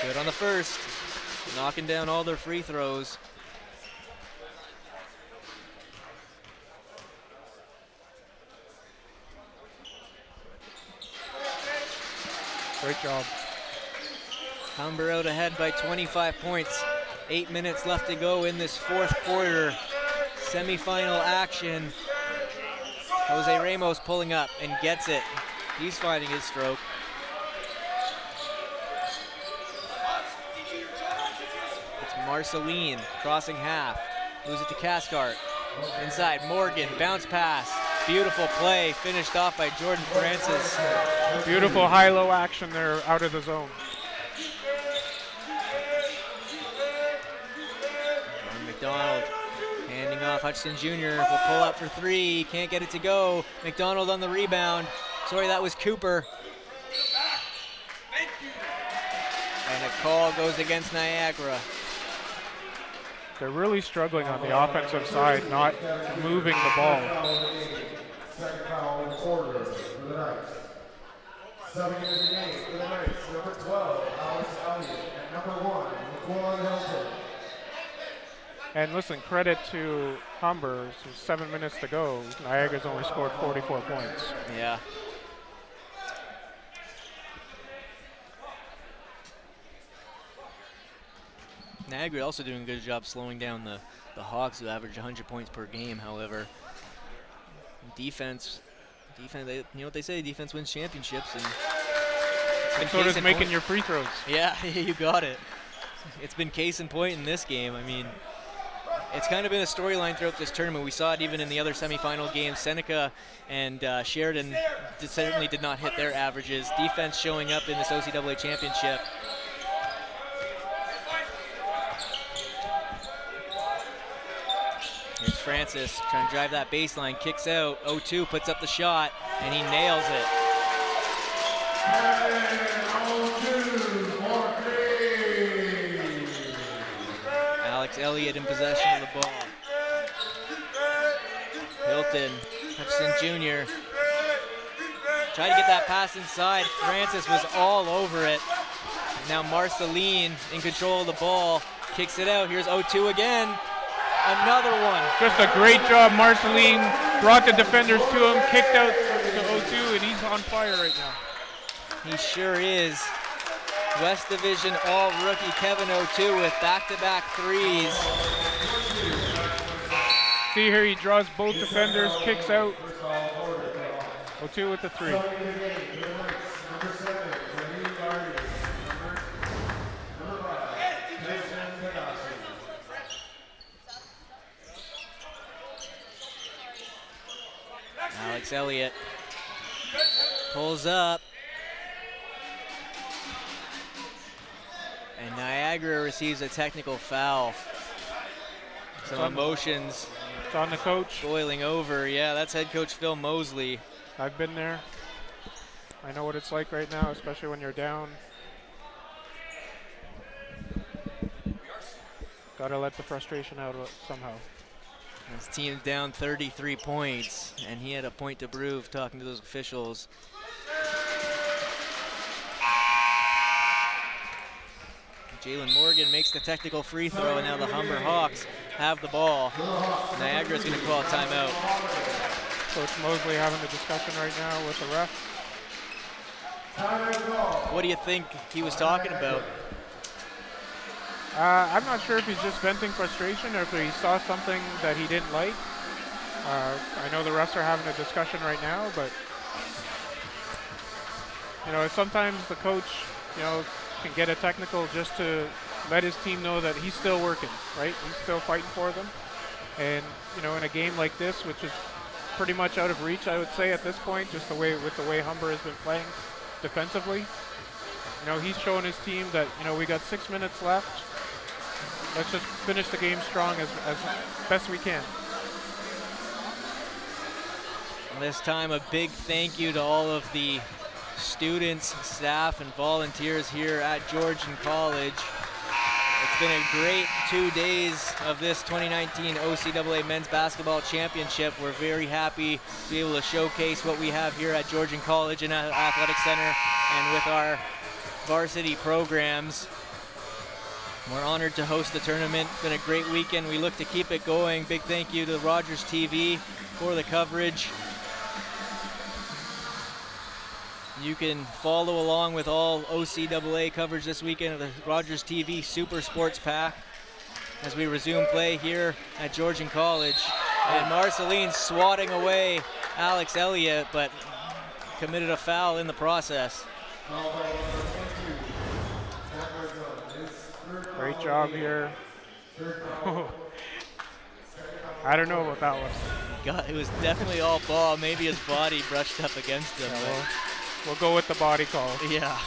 Good on the first, knocking down all their free throws. Great job. Humber out ahead by 25 points. 8 minutes left to go in this fourth quarter. Semifinal action. Jose Ramos pulling up and gets it. He's finding his stroke. It's Marceline crossing half. Moves it to Cathcart. Inside, Morgan, bounce pass. Beautiful play, finished off by Jordan Francis. Beautiful high-low action there out of the zone. And McDonald handing off. Hutchinson Jr. will pull up for 3. Can't get it to go. McDonald on the rebound. Sorry, that was Cooper. And a call goes against Niagara. They're really struggling on the offensive side, not moving the ball. Second foul in the quarter for the Knights. Subbing into the game for the Knights, number 12, Alex Elliott, and number 1, McQuell Hilton. And listen, credit to Humber, so 7 minutes to go. Niagara's only scored 44 points. Yeah. Niagara also doing a good job slowing down the Hawks, who average 100 points per game, however. Defense, they, you know what they say, defense wins championships. And so does making your free throws. Yeah, you got it. It's been case in point in this game. I mean, it's kind of been a storyline throughout this tournament. We saw it even in the other semifinal games. Seneca and Sheridan certainly did not hit their averages. Defense showing up in this OCAA championship. Here's Francis trying to drive that baseline, kicks out. 0-2 puts up the shot, and he nails it. Alex Elliott in possession of the ball. Hilton, Hutchinson Jr. Tried to get that pass inside. Francis was all over it. Now Marceline in control of the ball, kicks it out. Here's 0-2 again. Another one. Just a great job. Marceline brought the defenders to him, kicked out to 0-2, and he's on fire right now. He sure is. West Division all-rookie Kevin 0-2 with back-to-back threes. See here, he draws both defenders, kicks out. 0-2 with the three. Alex Elliott pulls up. And Niagara receives a technical foul. Some emotions. It's on the coach. Boiling over. Yeah, that's head coach Phil Mosley. I've been there. I know what it's like right now, especially when you're down. Gotta let the frustration out somehow. His team's down 33 points, and he had a point to prove talking to those officials. Jalen Morgan makes the technical free throw, and now the Humber Hawks have the ball. Niagara's going to call a timeout. Coach Mosley having a discussion right now with the ref. What do you think he was talking about? I'm not sure if he's just venting frustration or if he saw something that he didn't like. I know the refs are having a discussion right now, but you know, sometimes the coach, you know, can get a technical just to let his team know that he's still working, right? He's still fighting for them. And you know, in a game like this, which is pretty much out of reach, I would say at this point, just the way Humber has been playing defensively. You know, he's showing his team that, you know, we got 6 minutes left. Let's just finish the game strong as best we can. This time, a big thank you to all of the students, staff, and volunteers here at Georgian College. It's been a great 2 days of this 2019 OCAA Men's Basketball Championship. We're very happy to be able to showcase what we have here at Georgian College and Athletic Centre and with our varsity programs. We're honored to host the tournament. It's been a great weekend. We look to keep it going. Big thank you to Rogers TV for the coverage. You can follow along with all OCAA coverage this weekend of the Rogers TV Super Sports Pack as we resume play here at Georgian College. And Marceline swatting away Alex Elliott, but committed a foul in the process. Great job here. I don't know about that one. God, it was definitely all ball. Maybe his body brushed up against him. Yeah, we'll go with the body call. Yeah.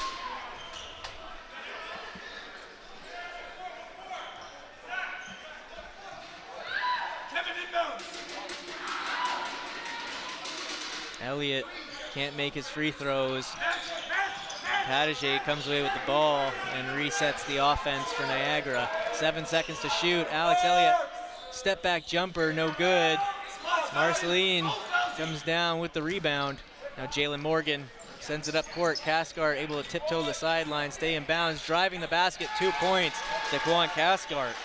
Elliott can't make his free throws. Padage comes away with the ball and resets the offense for Niagara. 7 seconds to shoot. Alex Elliott, step back jumper, no good. Marceline comes down with the rebound. Now Jalen Morgan sends it up court. Cathcart able to tiptoe the sideline, stay in bounds, driving the basket, 2 points. Daquan Cathcart.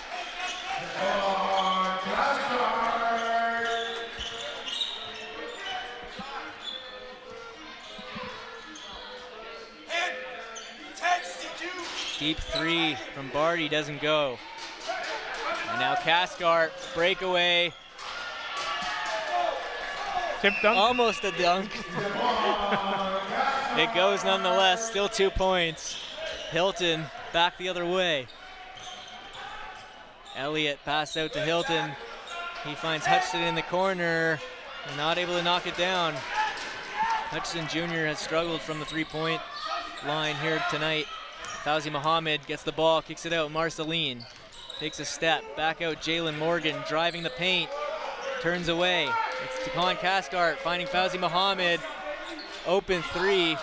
Deep three from Barrie doesn't go. And now Cathcart, breakaway. Tip dunk? Almost a dunk. It goes nonetheless, still 2 points. Hilton back the other way. Elliott passed out to Hilton. He finds Hutchinson in the corner, and not able to knock it down. Hutchinson Jr. has struggled from the three-point line here tonight. Fauzi Muhammad gets the ball, kicks it out. Marceline takes a step, back out Jalen Morgan, driving the paint. turns away. It's Takan Caskart finding Fauzi Muhammad. Open three.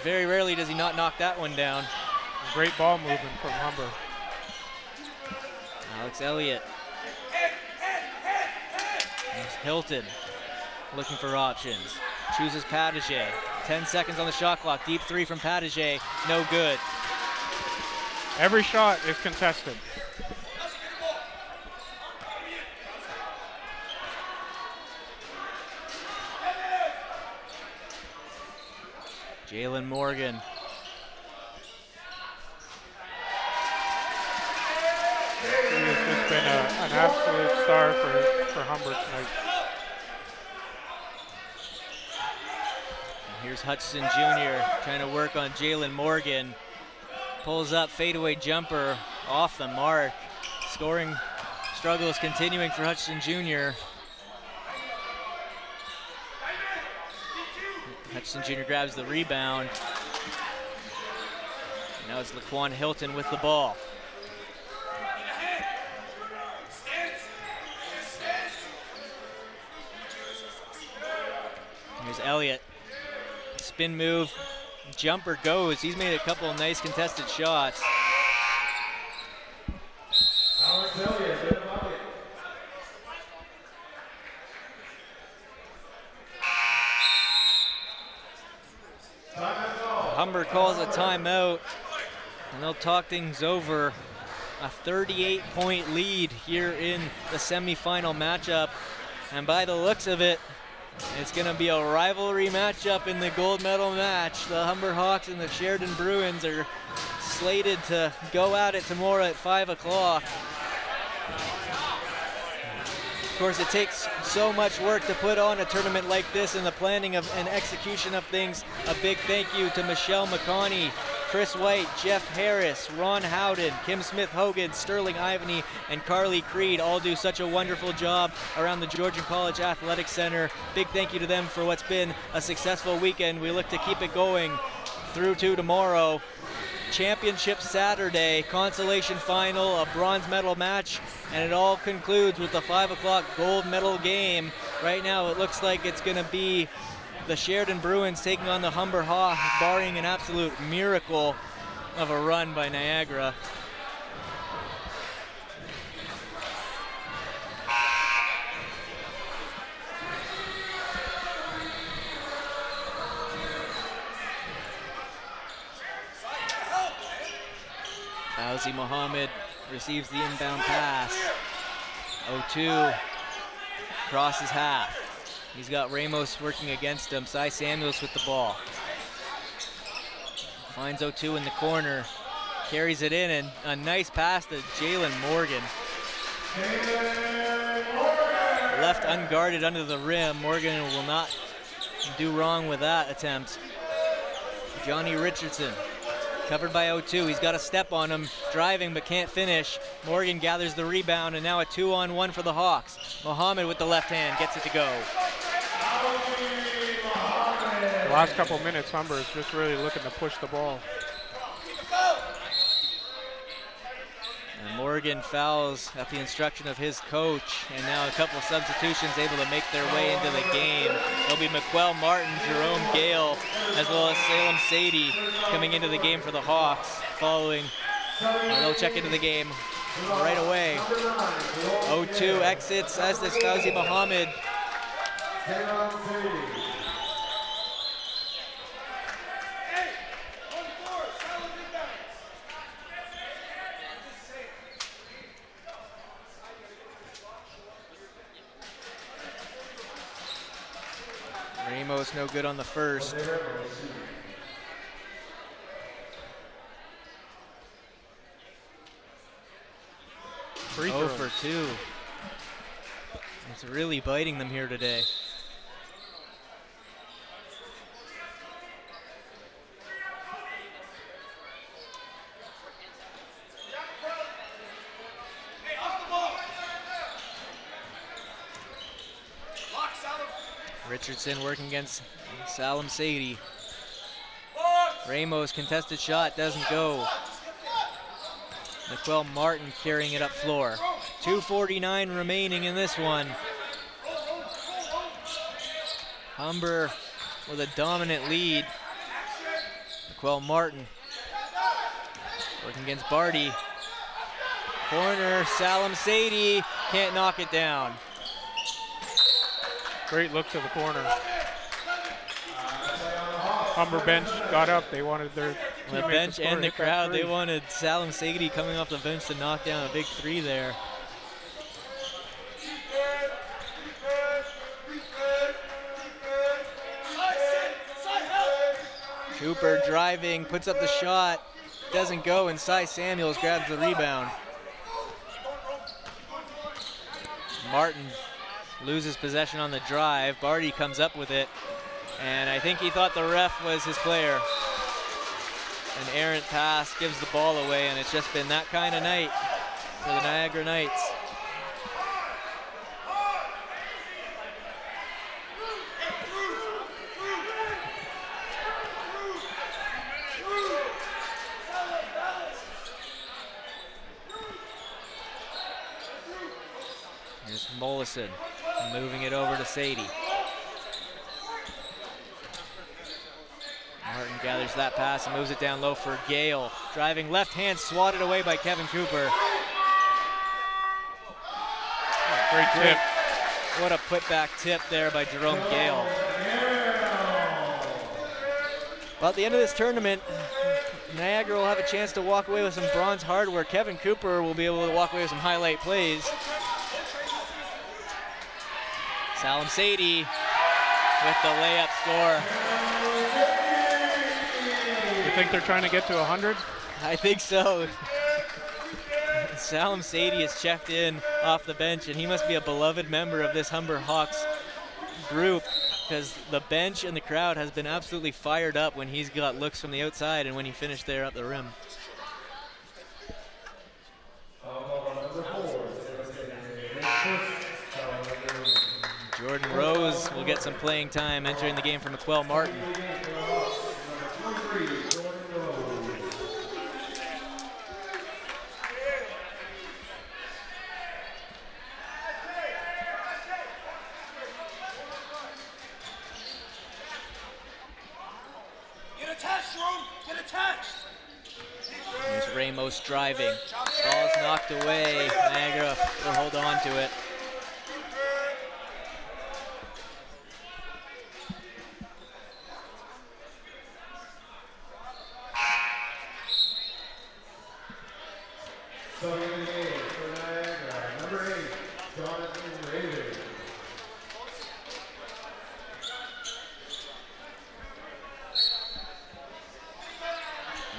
Very rarely does he not knock that one down. Great ball movement from Humber. Alex Elliott. There's Hilton looking for options. Chooses Pataget. 10 seconds on the shot clock. Deep three from Pataget. No good. Every shot is contested. Jalen Morgan. He has just been an absolute star for Humber tonight. And here's Hutchinson Jr. trying to work on Jalen Morgan. Pulls up, fadeaway jumper off the mark. Scoring struggles continuing for Hutchinson Jr. Hutchinson Jr. grabs the rebound. Now it's Laquan Hilton with the ball. Here's Elliott. Spin move, jumper goes. He's made a couple of nice contested shots. Humber calls a timeout, and they'll talk things over. A 38-point lead here in the semifinal matchup, and by the looks of it, it's going to be a rivalry matchup in the gold medal match. The Humber Hawks and the Sheridan Bruins are slated to go at it tomorrow at 5 o'clock. Of course, it takes so much work to put on a tournament like this, and the planning of and execution of things. A big thank you to Michelle McConney, Chris White, Jeff Harris, Ron Howden, Kim Smith-Hogan, Sterling Ivany, and Carly Creed all do such a wonderful job around the Georgian College Athletic Center. Big thank you to them for what's been a successful weekend. We look to keep it going through to tomorrow. Championship Saturday, consolation final, a bronze medal match, and it all concludes with the 5 o'clock gold medal game. Right now it looks like it's going to be the Sheridan Bruins taking on the Humber Hawks, barring an absolute miracle of a run by Niagara. Fauzi Muhammad receives the inbound pass. 0-2, crosses half. He's got Ramos working against him. Cy Samuels with the ball. Finds 0-2 in the corner. Carries it in, and a nice pass to Jalen Morgan. Left unguarded under the rim. Morgan will not do wrong with that attempt. Johnny Richardson. Covered by 0-2, he's got a step on him, driving but can't finish. Morgan gathers the rebound, and now a 2-on-1 for the Hawks. Muhammad with the left hand gets it to go. The last couple minutes, Humber is just really looking to push the ball. And Morgan fouls at the instruction of his coach, and now a couple of substitutions able to make their way into the game. It'll be McQuell Martin, Jerome Gale, as well as Salem Sadie coming into the game for the Hawks. Following, they'll check into the game right away. 0-2 exits, as does Fauzi Muhammad. Ramos no good on the first. Free 0 throws. for 2. It's really biting them here today. Richardson working against Salem Sadie. Ramos contested shot, doesn't go. McQuell Martin carrying it up floor. 2:49 remaining in this one. Humber with a dominant lead. McQuell Martin working against Barrie. Corner, Salam Sadie can't knock it down. Great look to the corner. Humber bench got up. They wanted their The bench and the crowd, they wanted Salam Sadie coming off the bench to knock down a big three there. Cooper driving, puts up the shot, doesn't go, and Cy Samuels grabs the rebound. Martin loses possession on the drive. Barrie comes up with it, and I think he thought the ref was his player. An errant pass gives the ball away, and it's just been that kind of night for the Niagara Knights. Here's Mollison moving it over to Sadie. Martin gathers that pass and moves it down low for Gale. Driving left hand, swatted away by Kevin Cooper. Oh, great tip. What a putback tip there by Jerome Gale. Well, at the end of this tournament, Niagara will have a chance to walk away with some bronze hardware. Kevin Cooper will be able to walk away with some highlight plays. Salam Sadie with the layup score. You think they're trying to get to 100? I think so. Salam Sadie has checked in off the bench, and he must be a beloved member of this Humber Hawks group, because the bench and the crowd has been absolutely fired up when he's got looks from the outside and when he finished there at the rim. Jordan Rose will get some playing time entering the game for McQuell Martin. Get attached, Jerome! Get attached! There's Ramos driving. Ball's knocked away. Niagara will hold on to it.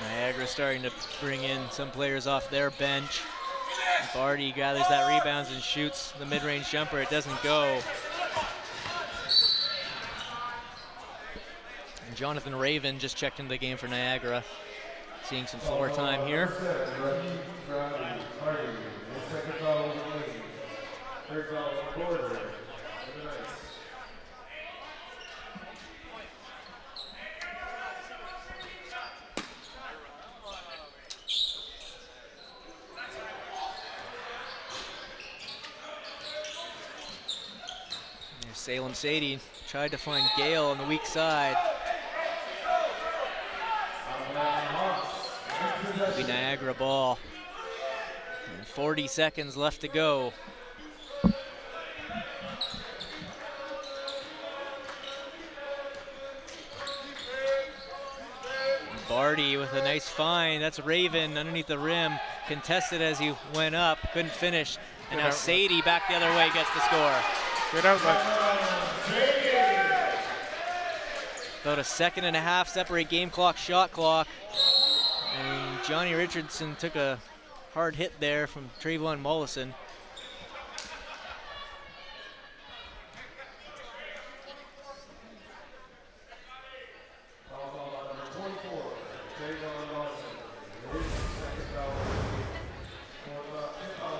Niagara starting to bring in some players off their bench. Barrie gathers that rebounds and shoots the mid-range jumper. It doesn't go. And Jonathan Raven just checked into the game for Niagara. Seeing some floor time here. Salem Sadie tried to find Gale on the weak side. It'll be Niagara ball. And 40 seconds left to go. Bartie with a nice find. That's Raven underneath the rim. Contested as he went up, couldn't finish. And now Sadie back the other way gets the score. Good outlet. About a second and a half separate game clock, shot clock. And Johnny Richardson took a hard hit there from Trayvon Mollison.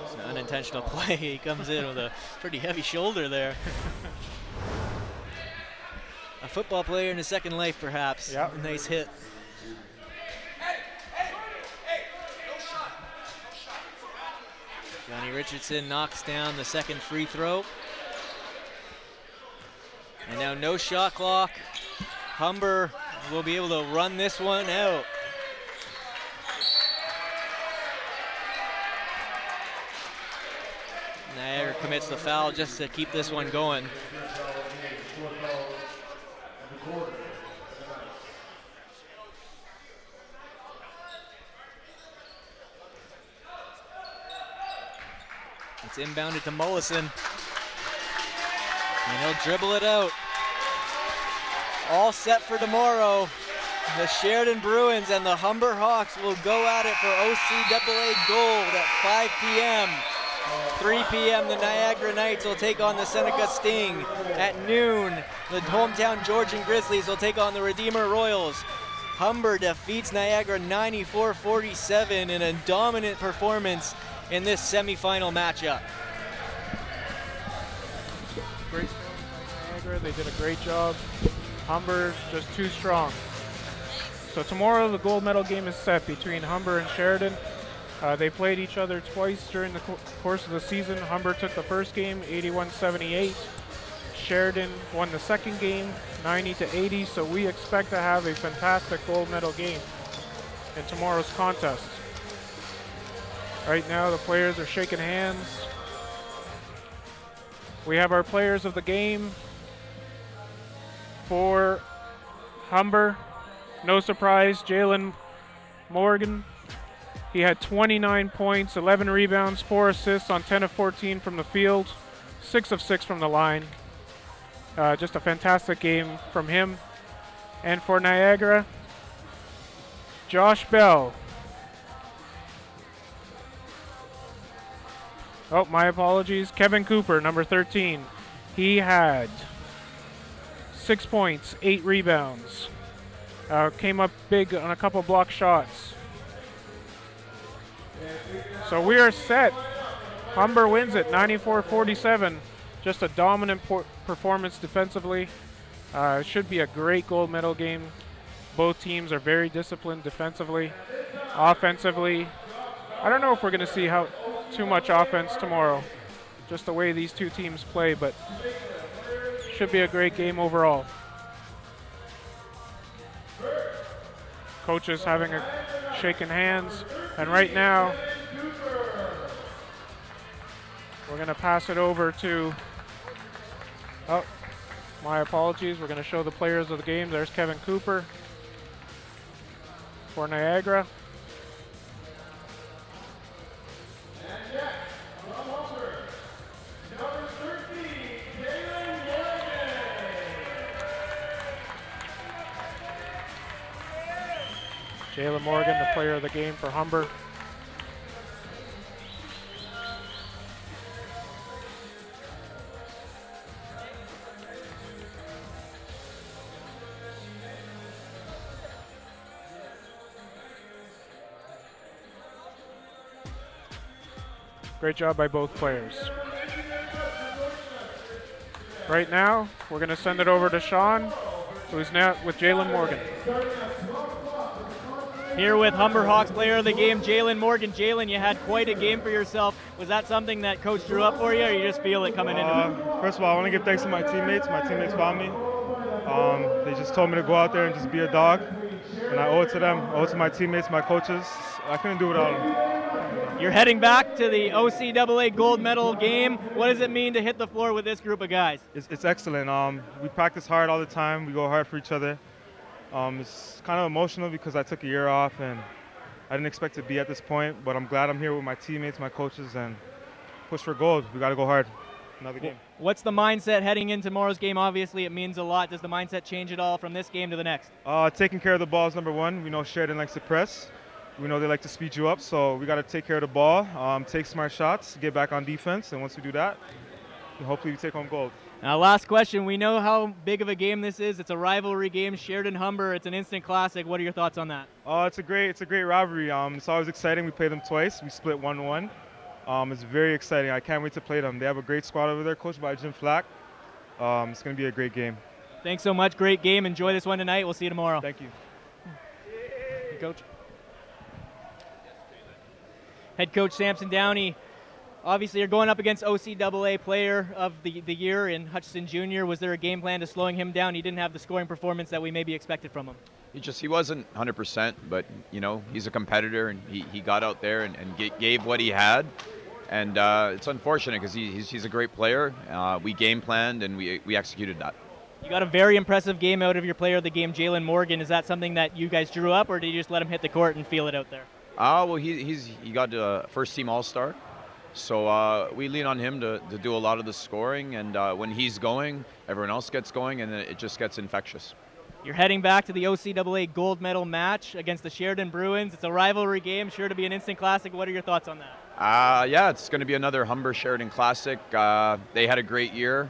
It's an unintentional play. He comes in with a pretty heavy shoulder there. A football player in his second life, perhaps. Yep. A nice hit. Johnny Richardson knocks down the second free throw. And now no shot clock. Humber will be able to run this one out. Niagara commits the foul just to keep this one going. It's inbounded to Mollison. And he'll dribble it out. All set for tomorrow. The Sheridan Bruins and the Humber Hawks will go at it for OCAA gold at 5 p.m. 3 p.m. the Niagara Knights will take on the Seneca Sting. At noon, the hometown Georgian Grizzlies will take on the Redeemer Royals. Humber defeats Niagara 94-47 in a dominant performance in this semifinal matchup. Great Niagara, they did a great job. Humber just too strong. So tomorrow the gold medal game is set between Humber and Sheridan. They played each other twice during the course of the season. Humber took the first game 81-78. Sheridan won the second game 90-80. So we expect to have a fantastic gold medal game in tomorrow's contest. Right now the players are shaking hands. We have our players of the game. For Humber, no surprise, Jalen Morgan. He had 29 points, 11 rebounds, 4 assists on 10 of 14 from the field, 6 of 6 from the line. Just a fantastic game from him. And for Niagara, Josh Bell. Oh, my apologies. Kevin Cooper, number 13. He had 6 points, 8 rebounds. Came up big on a couple block shots. So we are set. Humber wins it 94-47. Just a dominant performance defensively. Should be a great gold medal game. Both teams are very disciplined defensively. Offensively, I don't know if we're going to see too much offense tomorrow, just the way these two teams play, but should be a great game overall. Coaches shaking hands, and right now we're going to pass it over to, oh, my apologies, we're going to show the players of the game. There's Kevin Cooper for Niagara. Jalen Morgan, the player of the game for Humber. Great job by both players. Right now, we're going to send it over to Sean, who's now with Jalen Morgan. Here with Humber Hawks player of the game, Jalen Morgan. Jalen, you had quite a game for yourself. Was that something that coach drew up for you, or you just feel it coming into it? First of all, I want to give thanks to my teammates. My teammates found me. They just told me to go out there and just be a dog. And I owe it to them. I owe it to my teammates, my coaches. I couldn't do it without them. You're heading back to the OCAA gold medal game. What does it mean to hit the floor with this group of guys? It's excellent. We practice hard all the time. We go hard for each other. It's kind of emotional because I took a year off and I didn't expect to be at this point, but I'm glad I'm here with my teammates, my coaches, and push for gold. We got to go hard. Another game. What's the mindset heading into tomorrow's game? Obviously, it means a lot. Does the mindset change at all from this game to the next? Taking care of the ball is number one. We know Sheridan likes to press. We know they like to speed you up, so we got to take care of the ball, take smart shots, get back on defense, and once we do that, hopefully we take home gold. Now, last question. We know how big of a game this is. It's a rivalry game, Sheridan-Humber. It's an instant classic. What are your thoughts on that? It's a great rivalry. It's always exciting. We played them twice. We split 1-1. It's very exciting. I can't wait to play them. They have a great squad over there, coached by Jim Flack. It's going to be a great game. Thanks so much. Great game. Enjoy this one tonight. We'll see you tomorrow. Thank you. Coach. Head coach Samson Downey Obviously, you're going up against OCAA Player of the Year in Hutchinson Jr. Was there a game plan to slowing him down? He didn't have the scoring performance that we maybe expected from him. He wasn't 100%, but he's a competitor, and he got out there and gave what he had. And it's unfortunate because he's a great player. We game planned and we executed that. You got a very impressive game out of your player of the game, Jalen Morgan. Is that something that you guys drew up, or did you just let him hit the court and feel it out there? Well, he got a first-team All-Star, so we lean on him to do a lot of the scoring. And when he's going, everyone else gets going, and it just gets infectious. You're heading back to the OCAA gold medal match against the Sheridan Bruins. It's a rivalry game, sure to be an instant classic. What are your thoughts on that? Yeah, it's going to be another Humber Sheridan Classic. They had a great year.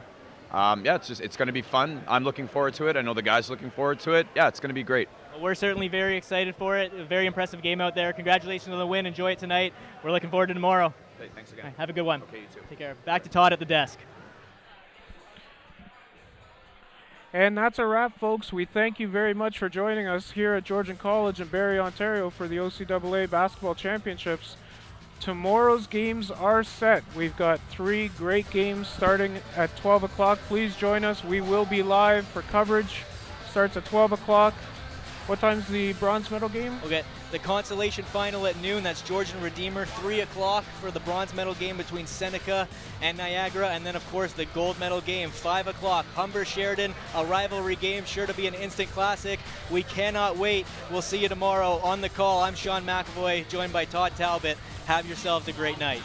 Yeah, it's going to be fun. I'm looking forward to it. I know the guys are looking forward to it. Yeah, it's going to be great. Well, we're certainly very excited for it. A very impressive game out there. Congratulations on the win. Enjoy it tonight. We're looking forward to tomorrow. Hey, thanks again. Right, have a good one. Okay, you too. Take care. Back to Todd at the desk. And that's a wrap, folks. We thank you very much for joining us here at Georgian College in Barrie, Ontario for the OCAA Basketball Championships. Tomorrow's games are set. We've got 3 great games starting at 12 o'clock. Please join us. We will be live for coverage. Starts at 12 o'clock. What time's the bronze medal game? We'll get the consolation final at noon. That's Georgian Redeemer. 3 o'clock for the bronze medal game between Seneca and Niagara. And then, of course, the gold medal game, 5 o'clock. Humber Sheridan, a rivalry game, sure to be an instant classic. We cannot wait. We'll see you tomorrow on the call. I'm Sean McAvoy, joined by Todd Talbot. Have yourselves a great night.